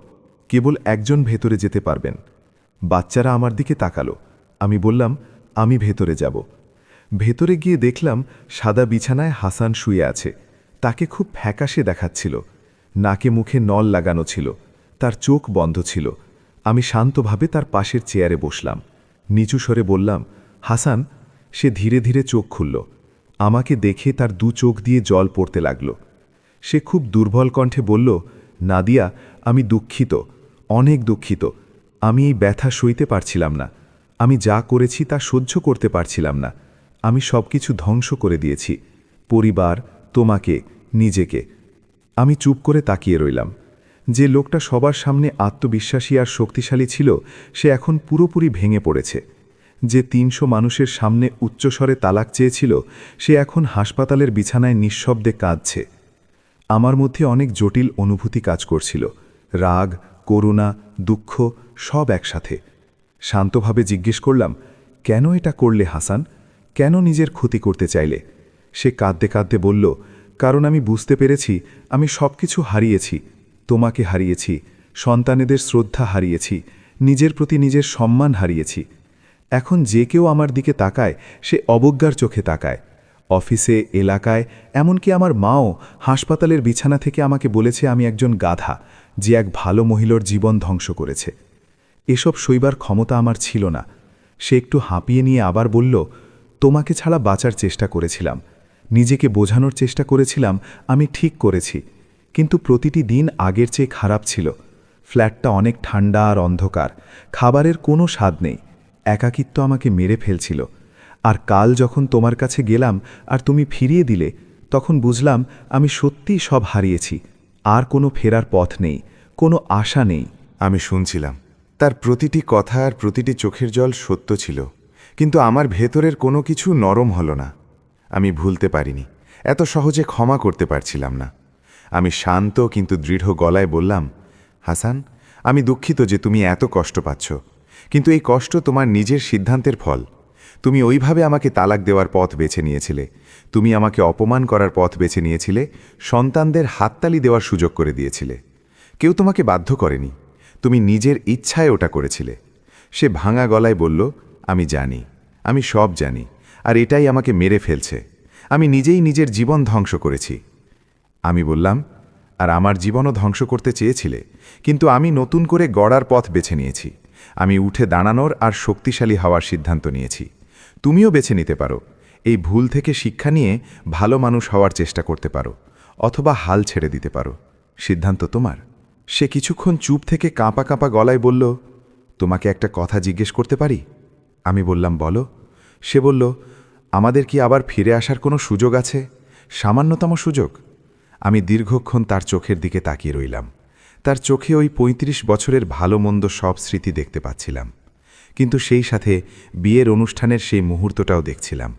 কেবল একজন ভেতরে যেতে পারবেন। বাচ্চারা আমার দিকে তাকালো। আমি বললাম, আমি ভেতরে যাব। ভেতরে গিয়ে দেখলাম সাদা বিছানায় হাসান শুয়ে আছে। তাকে খুব ফ্যাকাশে দেখাচ্ছিল। নাকে মুখে নল লাগানো ছিল, তার চোখ বন্ধ ছিল। আমি শান্তভাবে তার পাশের চেয়ারে বসলাম। নিচু স্বরে বললাম, হাসান। সে ধীরে ধীরে চোখ খুলল। আমাকে দেখে তার 2 চোখ দিয়ে জল পড়তে লাগল। সে খুব দুর্বল কণ্ঠে বলল, নাদিয়া, আমি দুঃখিত, অনেক দুঃখিত। আমি এই ব্যথা সইতে পারছিলাম না। আমি যা করেছি তা সহ্য করতে পারছিলাম না। আমি সব কিছু ধ্বংস করে দিয়েছি, পরিবার, তোমাকে, নিজেকে। আমি চুপ করে তাকিয়ে রইলাম। যে লোকটা সবার সামনে আত্মবিশ্বাসী আর শক্তিশালী ছিল, সে এখন পুরোপুরি ভেঙে পড়েছে। যে 300 মানুষের সামনে উচ্চস্বরে তালাক চেয়েছিল, সে এখন হাসপাতালের বিছানায় নিঃশব্দে কাঁদছে। আমার মধ্যে অনেক জটিল অনুভূতি কাজ করছিল, রাগ, করুণা, দুঃখ, সব একসাথে। শান্তভাবে জিজ্ঞেস করলাম, কেন এটা করলে হাসান? কেন নিজের ক্ষতি করতে চাইলে? সে কাঁদতে কাঁদতে বলল, কারণ আমি বুঝতে পেরেছি আমি সব কিছু হারিয়েছি। তোমাকে হারিয়েছি, সন্তানেদের শ্রদ্ধা হারিয়েছি, নিজের প্রতি নিজের সম্মান হারিয়েছি। এখন যে কেউ আমার দিকে তাকায়, সে অবজ্ঞার চোখে তাকায়। অফিসে, এলাকায়, এমনকি আমার মাও হাসপাতালের বিছানা থেকে আমাকে বলেছে আমি একজন গাধা, যে এক ভালো মহিলার জীবন ধ্বংস করেছে। এসব সইবার ক্ষমতা আমার ছিল না। সে একটু হাঁপিয়ে নিয়ে আবার বলল, তোমাকে ছাড়া বাঁচার চেষ্টা করেছিলাম, নিজেকে বোঝানোর চেষ্টা করেছিলাম আমি ঠিক করেছি, কিন্তু প্রতিটি দিন আগের চেয়ে খারাপ ছিল। ফ্ল্যাটটা অনেক ঠান্ডা আর অন্ধকার, খাবারের কোনো স্বাদ নেই। একাকিত্ব আমাকে মেরে ফেলছিল। আর কাল যখন তোমার কাছে গেলাম আর তুমি ফিরিয়ে দিলে, তখন বুঝলাম আমি সত্যিই সব হারিয়েছি। আর কোনো ফেরার পথ নেই, কোনো আশা নেই। আমি শুনছিলাম। তার প্রতিটি কথা আর প্রতিটি চোখের জল সত্য ছিল, কিন্তু আমার ভেতরের কোনো কিছু নরম হলো না। আমি ভুলতে পারিনি, এত সহজে ক্ষমা করতে পারছিলাম না। আমি শান্ত কিন্তু দৃঢ় গলায় বললাম, হাসান, আমি দুঃখিত যে তুমি এত কষ্ট পাচ্ছ, কিন্তু এই কষ্ট তোমার নিজের সিদ্ধান্তের ফল। তুমি ওইভাবে আমাকে তালাক দেওয়ার পথ বেছে নিয়েছিলে, তুমি আমাকে অপমান করার পথ বেছে নিয়েছিলে, সন্তানদের হাততালি দেওয়ার সুযোগ করে দিয়েছিলে। কেউ তোমাকে বাধ্য করেনি, তুমি নিজের ইচ্ছায় ওটা করেছিলে। সে ভাঙা গলায় বলল, আমি জানি, আমি সব জানি, আর এটাই আমাকে মেরে ফেলছে। আমি নিজেই নিজের জীবন ধ্বংস করেছি। আমি বললাম, আর আমার জীবনও ধ্বংস করতে চেয়েছিলে, কিন্তু আমি নতুন করে গড়ার পথ বেছে নিয়েছি। আমি উঠে দাঁড়ানোর আর শক্তিশালী হওয়ার সিদ্ধান্ত নিয়েছি। তুমিও বেছে নিতে পারো। এই ভুল থেকে শিক্ষা নিয়ে ভালো মানুষ হওয়ার চেষ্টা করতে পারো, অথবা হাল ছেড়ে দিতে পারো। সিদ্ধান্ত তোমার। সে কিছুক্ষণ চুপ থেকে কাঁপা কাঁপা গলায় বলল, তোমাকে একটা কথা জিজ্ঞেস করতে পারি? আমি বললাম, বলো। সে বলল, আমাদের কি আবার ফিরে আসার কোনো সুযোগ আছে? সামান্যতম সুযোগ? আমি দীর্ঘক্ষণ তার চোখের দিকে তাকিয়ে রইলাম। তার চোখে ওই ৩৫ বছরের ভালো মন্দ সব স্মৃতি দেখতে পাচ্ছিলাম, কিন্তু সেই সাথে বিয়ের অনুষ্ঠানের সেই মুহূর্তটাও দেখছিলাম,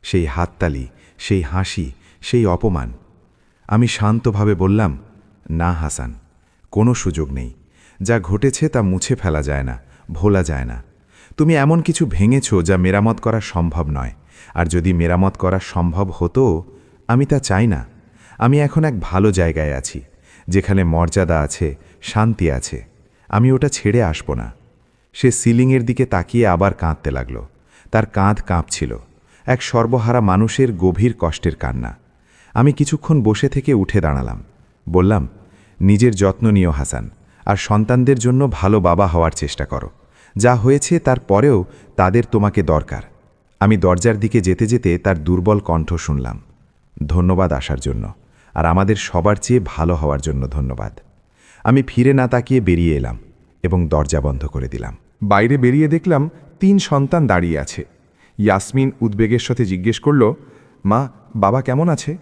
সেই হাততালি, সেই হাসি, সেই অপমান। আমি শান্তভাবে বললাম, না হাসান, কোনো সুযোগ নেই। যা ঘটেছে তা মুছে ফেলা যায় না, ভোলা যায় না। তুমি এমন কিছু ভেঙেছ যা মেরামত করা সম্ভব নয়, আর যদি মেরামত করা সম্ভব হতো, আমি তা চাই না। আমি এখন এক ভালো জায়গায় আছি, যেখানে মর্যাদা আছে, শান্তি আছে। আমি ওটা ছেড়ে আসব না। সে সিলিংয়ের দিকে তাকিয়ে আবার কাঁদতে লাগল। তার কাঁধ কাঁপছিল, এক সর্বহারা মানুষের গভীর কষ্টের কান্না। আমি কিছুক্ষণ বসে থেকে উঠে দাঁড়ালাম। বললাম, নিজের যত্ন নিও হাসান, আর সন্তানদের জন্য ভালো বাবা হওয়ার চেষ্টা করো। যা হয়েছে তার পরেও তাদের তোমাকে দরকার। আমি দরজার দিকে যেতে যেতে তার দুর্বল কণ্ঠ শুনলাম, ধন্যবাদ আসার জন্য, আর আমাদের সবার চেয়ে ভালো হওয়ার জন্য ধন্যবাদ। আমি ফিরে না তাকিয়ে বেরিয়ে এলাম এবং দরজা বন্ধ করে দিলাম। বাইরে বেরিয়ে দেখলাম ৩ সন্তান দাঁড়িয়ে আছে। ইয়াসমিন উদ্বেগের সাথে জিজ্ঞেস করল, মা, বাবা কেমন আছে?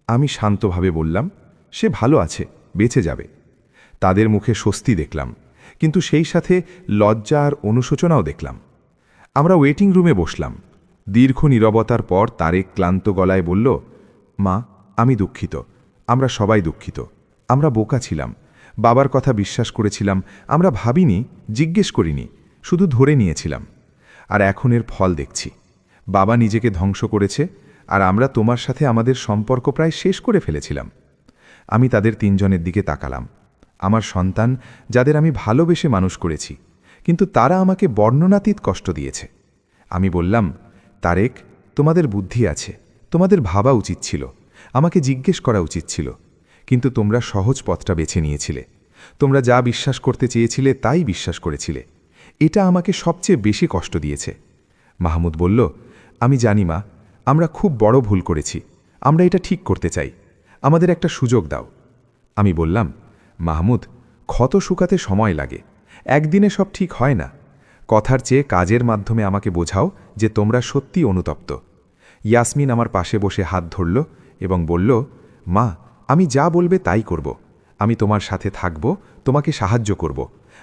আমি শান্তভাবে বললাম, সে ভালো আছে, বেঁচে যাবে। তাদের মুখে স্বস্তি দেখলাম, কিন্তু সেই সাথে লজ্জা আর অনুশোচনাও দেখলাম। আমরা ওয়েটিং রুমে বসলাম। দীর্ঘ নীরবতার পর তারেক ক্লান্ত গলায় বলল, মা, আমি দুঃখিত, আমরা সবাই দুঃখিত। আমরা বোকা ছিলাম, বাবার কথা বিশ্বাস করেছিলাম, আমরা ভাবিনি, জিজ্ঞেস করিনি, শুধু ধরে নিয়েছিলাম। আর এখন এর ফল দেখছি। বাবা নিজেকে ধ্বংস করেছে, আর আমরা তোমার সাথে আমাদের সম্পর্ক প্রায় শেষ করে ফেলেছিলাম। আমি তাদের ৩ জনের দিকে তাকালাম। আমার সন্তান, যাদের আমি ভালোবেসে মানুষ করেছি, কিন্তু তারা আমাকে বর্ণনাতীত কষ্ট দিয়েছে। আমি বললাম, তারেক, তোমাদের বুদ্ধি আছে, তোমাদের ভাবা উচিত ছিল, আমাকে জিজ্ঞেস করা উচিত ছিল, কিন্তু তোমরা সহজ পথটা বেছে নিয়েছিলে। তোমরা যা বিশ্বাস করতে চেয়েছিলে তাই বিশ্বাস করেছিলে। এটা আমাকে সবচেয়ে বেশি কষ্ট দিয়েছে। মাহমুদ বলল, আমি জানি মা, আমরা খুব বড় ভুল করেছি, আমরা এটা ঠিক করতে চাই, আমাদের একটা সুযোগ দাও। আমি বললাম, মাহমুদ, ক্ষত শুকাতে সময় লাগে, একদিনে সব ঠিক হয় না। কথার চেয়ে কাজের মাধ্যমে আমাকে বোঝাও যে তোমরা সত্যি অনুতপ্ত। ইয়াসমিন আমার পাশে বসে হাত ধরল এবং বলল, মা, আমি যা বলবে তাই করব। আমি তোমার সাথে থাকব, তোমাকে সাহায্য করব।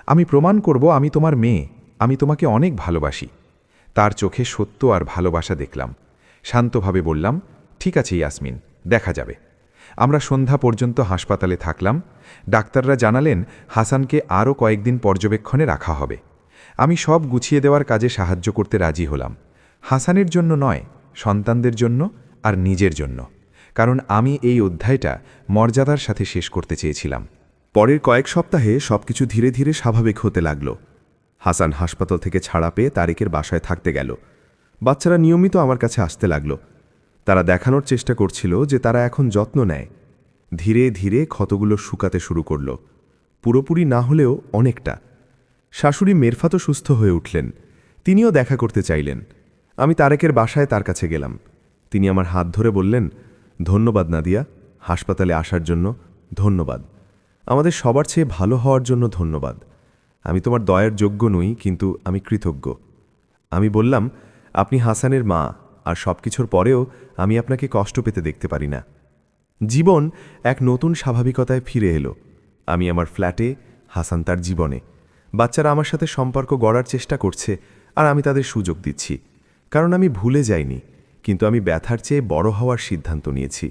আমি প্রমাণ করব আমি তোমার মেয়ে, আমি তোমাকে অনেক ভালোবাসি। তার চোখে সত্য আর ভালোবাসা দেখলাম। শান্তভাবে বললাম, ঠিক আছে ইয়াসমিন, দেখা যাবে। আমরা সন্ধ্যা পর্যন্ত হাসপাতালে থাকলাম। ডাক্তাররা জানালেন হাসানকে আরও কয়েকদিন পর্যবেক্ষণে রাখা হবে। আমি সব গুছিয়ে দেওয়ার কাজে সাহায্য করতে রাজি হলাম, হাসানের জন্য নয়, সন্তানদের জন্য আর নিজের জন্য, কারণ আমি এই অধ্যায়টা মর্যাদার সাথে শেষ করতে চেয়েছিলাম। পরের কয়েক সপ্তাহে সবকিছু ধীরে ধীরে স্বাভাবিক হতে লাগল। হাসান হাসপাতাল থেকে ছাড়া পেয়ে তারেকের বাসায় থাকতে গেল। বাচ্চারা নিয়মিত আমার কাছে আসতে লাগল। তারা দেখানোর চেষ্টা করছিল যে তারা এখন যত্ন নেয়। ধীরে ধীরে ক্ষতগুলো শুকাতে শুরু করল, পুরোপুরি না হলেও অনেকটা। শাশুড়ি মেরফাতও সুস্থ হয়ে উঠলেন, তিনিও দেখা করতে চাইলেন। আমি তারেকের বাসায় তার কাছে গেলাম। তিনি আমার হাত ধরে বললেন, ধন্যবাদ নাদিয়া, হাসপাতালে আসার জন্য ধন্যবাদ, আমাদের সবার চেয়ে ভালো হওয়ার জন্য ধন্যবাদ। আমি তোমার দয়ার যোগ্য নই, কিন্তু আমি কৃতজ্ঞ। আমি বললাম, আপনি হাসানের মা, আর সব কিছুর পরেও আমি আপনাকে কষ্ট পেতে দেখতে পারি না। জীবন এক নতুন স্বাভাবিকতায় ফিরে এলো। আমি আমার ফ্ল্যাটে, হাসান তার জীবনে। বাচ্চারা আমার সাথে সম্পর্ক গড়ার চেষ্টা করছে, আর আমি তাদের সুযোগ দিচ্ছি, কারণ আমি ভুলে যাইনি, কিন্তু আমি ব্যথার চেয়ে বড় হওয়ার সিদ্ধান্ত নিয়েছি।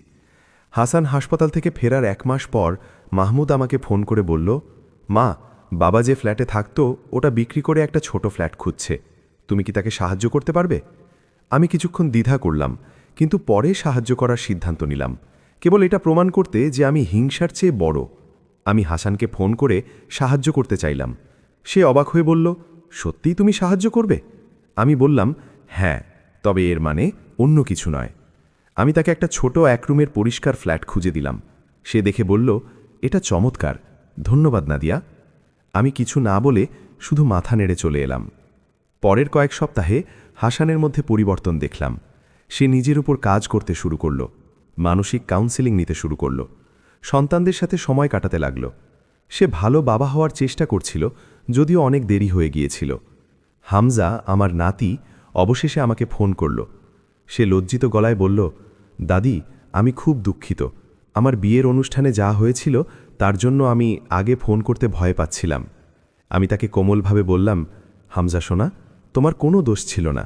হাসান হাসপাতাল থেকে ফেরার 1 মাস পর মাহমুদ আমাকে ফোন করে বলল, মা, বাবা যে ফ্ল্যাটে থাকতো ওটা বিক্রি করে একটা ছোট ফ্ল্যাট খুঁজছে, তুমি কি তাকে সাহায্য করতে পারবে? আমি কিছুক্ষণ দ্বিধা করলাম, কিন্তু পরে সাহায্য করার সিদ্ধান্ত নিলাম, কেবল এটা প্রমাণ করতে যে আমি হিংসার চেয়ে বড়। আমি হাসানকে ফোন করে সাহায্য করতে চাইলাম। সে অবাক হয়ে বলল, সত্যিই তুমি সাহায্য করবে? আমি বললাম, হ্যাঁ, তবে এর মানে অন্য কিছু নয়। আমি তাকে একটা ছোট 1 রুমের পরিষ্কার ফ্ল্যাট খুঁজে দিলাম। সে দেখে বলল, এটা চমৎকার, ধন্যবাদ নাদিয়া। আমি কিছু না বলে শুধু মাথা নেড়ে চলে এলাম। পরের কয়েক সপ্তাহে হাসানের মধ্যে পরিবর্তন দেখলাম। সে নিজের উপর কাজ করতে শুরু করল, মানসিক কাউন্সেলিং নিতে শুরু করল, সন্তানদের সাথে সময় কাটাতে লাগল। সে ভালো বাবা হওয়ার চেষ্টা করছিল, যদিও অনেক দেরি হয়ে গিয়েছিল। হামজা, আমার নাতি, অবশেষে আমাকে ফোন করল। সে লজ্জিত গলায় বলল, দাদি, আমি খুব দুঃখিত। আমার বিয়ের অনুষ্ঠানে যা হয়েছিল তার জন্য আমি আগে ফোন করতে ভয় পাচ্ছিলাম। আমি তাকে কোমলভাবে বললাম, হামজা সোনা, তোমার কোনো দোষ ছিল না।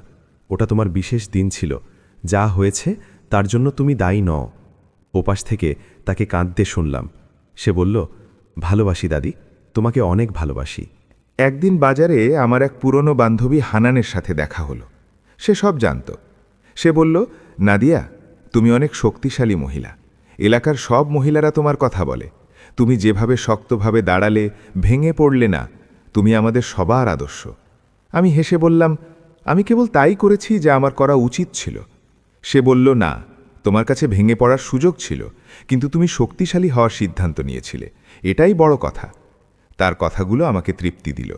ওটা তোমার বিশেষ দিন ছিল। যা হয়েছে তার জন্য তুমি দায়ী নও। ওপাশ থেকে তাকে কাঁদতে শুনলাম। সে বলল, ভালোবাসি দাদি, তোমাকে অনেক ভালোবাসি। একদিন বাজারে আমার এক পুরনো বান্ধবী হানানের সাথে দেখা হলো। সে সব জানত। সে বলল, নাদিয়া, তুমি অনেক শক্তিশালী মহিলা। এলাকার সব মহিলারা তোমার কথা বলে। তুমি যেভাবে শক্তভাবে দাঁড়ালে, ভেঙে পড়লে না, তুমি আমাদের সবার আদর্শ। আমি হেসে বললাম, আমি কেবল তাই করেছি যা আমার করা উচিত ছিল। সে বলল, না, তোমার কাছে ভেঙে পড়ার সুযোগ ছিল, কিন্তু তুমি শক্তিশালী হওয়ার সিদ্ধান্ত নিয়েছিলে। এটাই বড় কথা। তার কথাগুলো আমাকে তৃপ্তি দিল।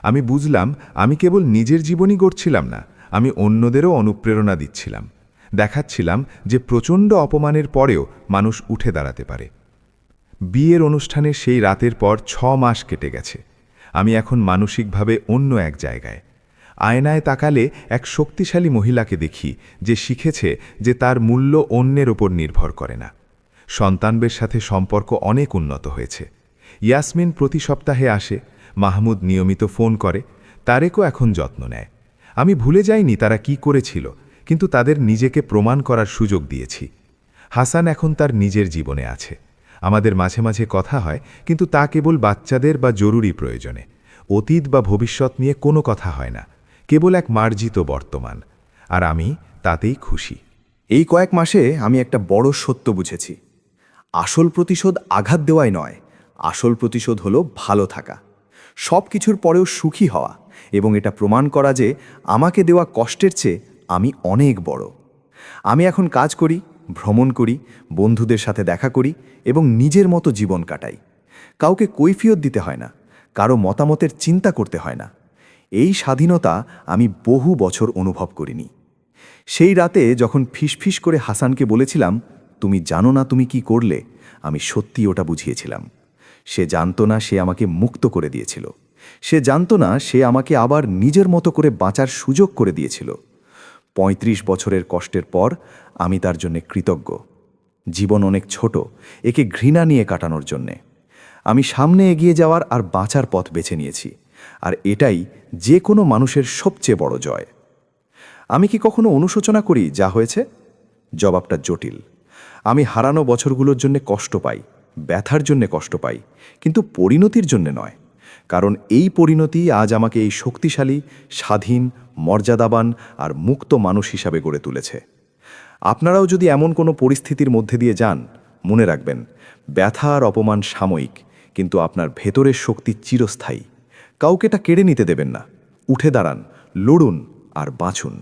আমি বুঝলাম আমি কেবল নিজের জীবনই গড়ছিলাম না, আমি অন্যদেরও অনুপ্রেরণা দিচ্ছিলাম। দেখাচ্ছিলাম যে প্রচণ্ড অপমানের পরেও মানুষ উঠে দাঁড়াতে পারে। বিয়ের অনুষ্ঠানে সেই রাতের পর 6 মাস কেটে গেছে। আমি এখন মানসিকভাবে অন্য এক জায়গায়। আয়নায় তাকালে এক শক্তিশালী মহিলাকে দেখি, যে শিখেছে যে তার মূল্য অন্যের ওপর নির্ভর করে না। সন্তানদের সাথে সম্পর্ক অনেক উন্নত হয়েছে। ইয়াসমিন প্রতি সপ্তাহে আসে, মাহমুদ নিয়মিত ফোন করে, তারেকও এখন যত্ন নেয়। আমি ভুলে যাইনি তারা কি করেছিল, কিন্তু তাদের নিজেকে প্রমাণ করার সুযোগ দিয়েছি। হাসান এখন তার নিজের জীবনে আছে। আমাদের মাঝে মাঝে কথা হয়, কিন্তু তা কেবল বাচ্চাদের বা জরুরি প্রয়োজনে। অতীত বা ভবিষ্যৎ নিয়ে কোনো কথা হয় না, কেবল এক মার্জিত বর্তমান। আর আমি তাতেই খুশি। এই কয়েক মাসে আমি একটা বড় সত্য বুঝেছি। আসল প্রতিশোধ আঘাত দেওয়াই নয়, আসল প্রতিশোধ হলো ভালো থাকা, সব কিছুর পরেও সুখী হওয়া, এবং এটা প্রমাণ করা যে আমাকে দেওয়া কষ্টের চেয়ে আমি অনেক বড়। আমি এখন কাজ করি, ভ্রমণ করি, বন্ধুদের সাথে দেখা করি এবং নিজের মতো জীবন কাটাই। কাউকে কৈফিয়ত দিতে হয় না, কারো মতামতের চিন্তা করতে হয় না। এই স্বাধীনতা আমি বহু বছর অনুভব করিনি। সেই রাতে যখন ফিসফিস করে হাসানকে বলেছিলাম, তুমি জানো না তুমি কি করলে, আমি সত্যি ওটা বুঝিয়েছিলাম। সে জানত না সে আমাকে মুক্ত করে দিয়েছিল। সে জানত না সে আমাকে আবার নিজের মতো করে বাঁচার সুযোগ করে দিয়েছিল। ৩৫ বছরের কষ্টের পর আমি তার জন্য কৃতজ্ঞ। জীবন অনেক ছোট, একে ঘৃণা নিয়ে কাটানোর জন্যে। আমি সামনে এগিয়ে যাওয়ার আর বাঁচার পথ বেছে নিয়েছি, আর এটাই যে কোনো মানুষের সবচেয়ে বড় জয়। আমি কি কখনো অনুশোচনা করি যা হয়েছে? জবাবটা জটিল। আমি হারানো বছরগুলোর জন্য কষ্ট পাই, ব্যথার জন্য কষ্ট পাই, কিন্তু পরিণতির জন্য নয়। কারণ এই পরিণতি আজ আমাকে এই শক্তিশালী, স্বাধীন, মর্যাদাবান আর মুক্ত মানুষ হিসাবে গড়ে তুলেছে। আপনারাও যদি এমন কোনো পরিস্থিতির মধ্যে দিয়ে যান, মনে রাখবেন, ব্যথা আর অপমান সাময়িক, কিন্তু আপনার ভেতরের শক্তি চিরস্থায়ী। কাউকে এটা কেড়ে নিতে দেবেন না। উঠে দাঁড়ান, লড়ুন আর বাঁচুন।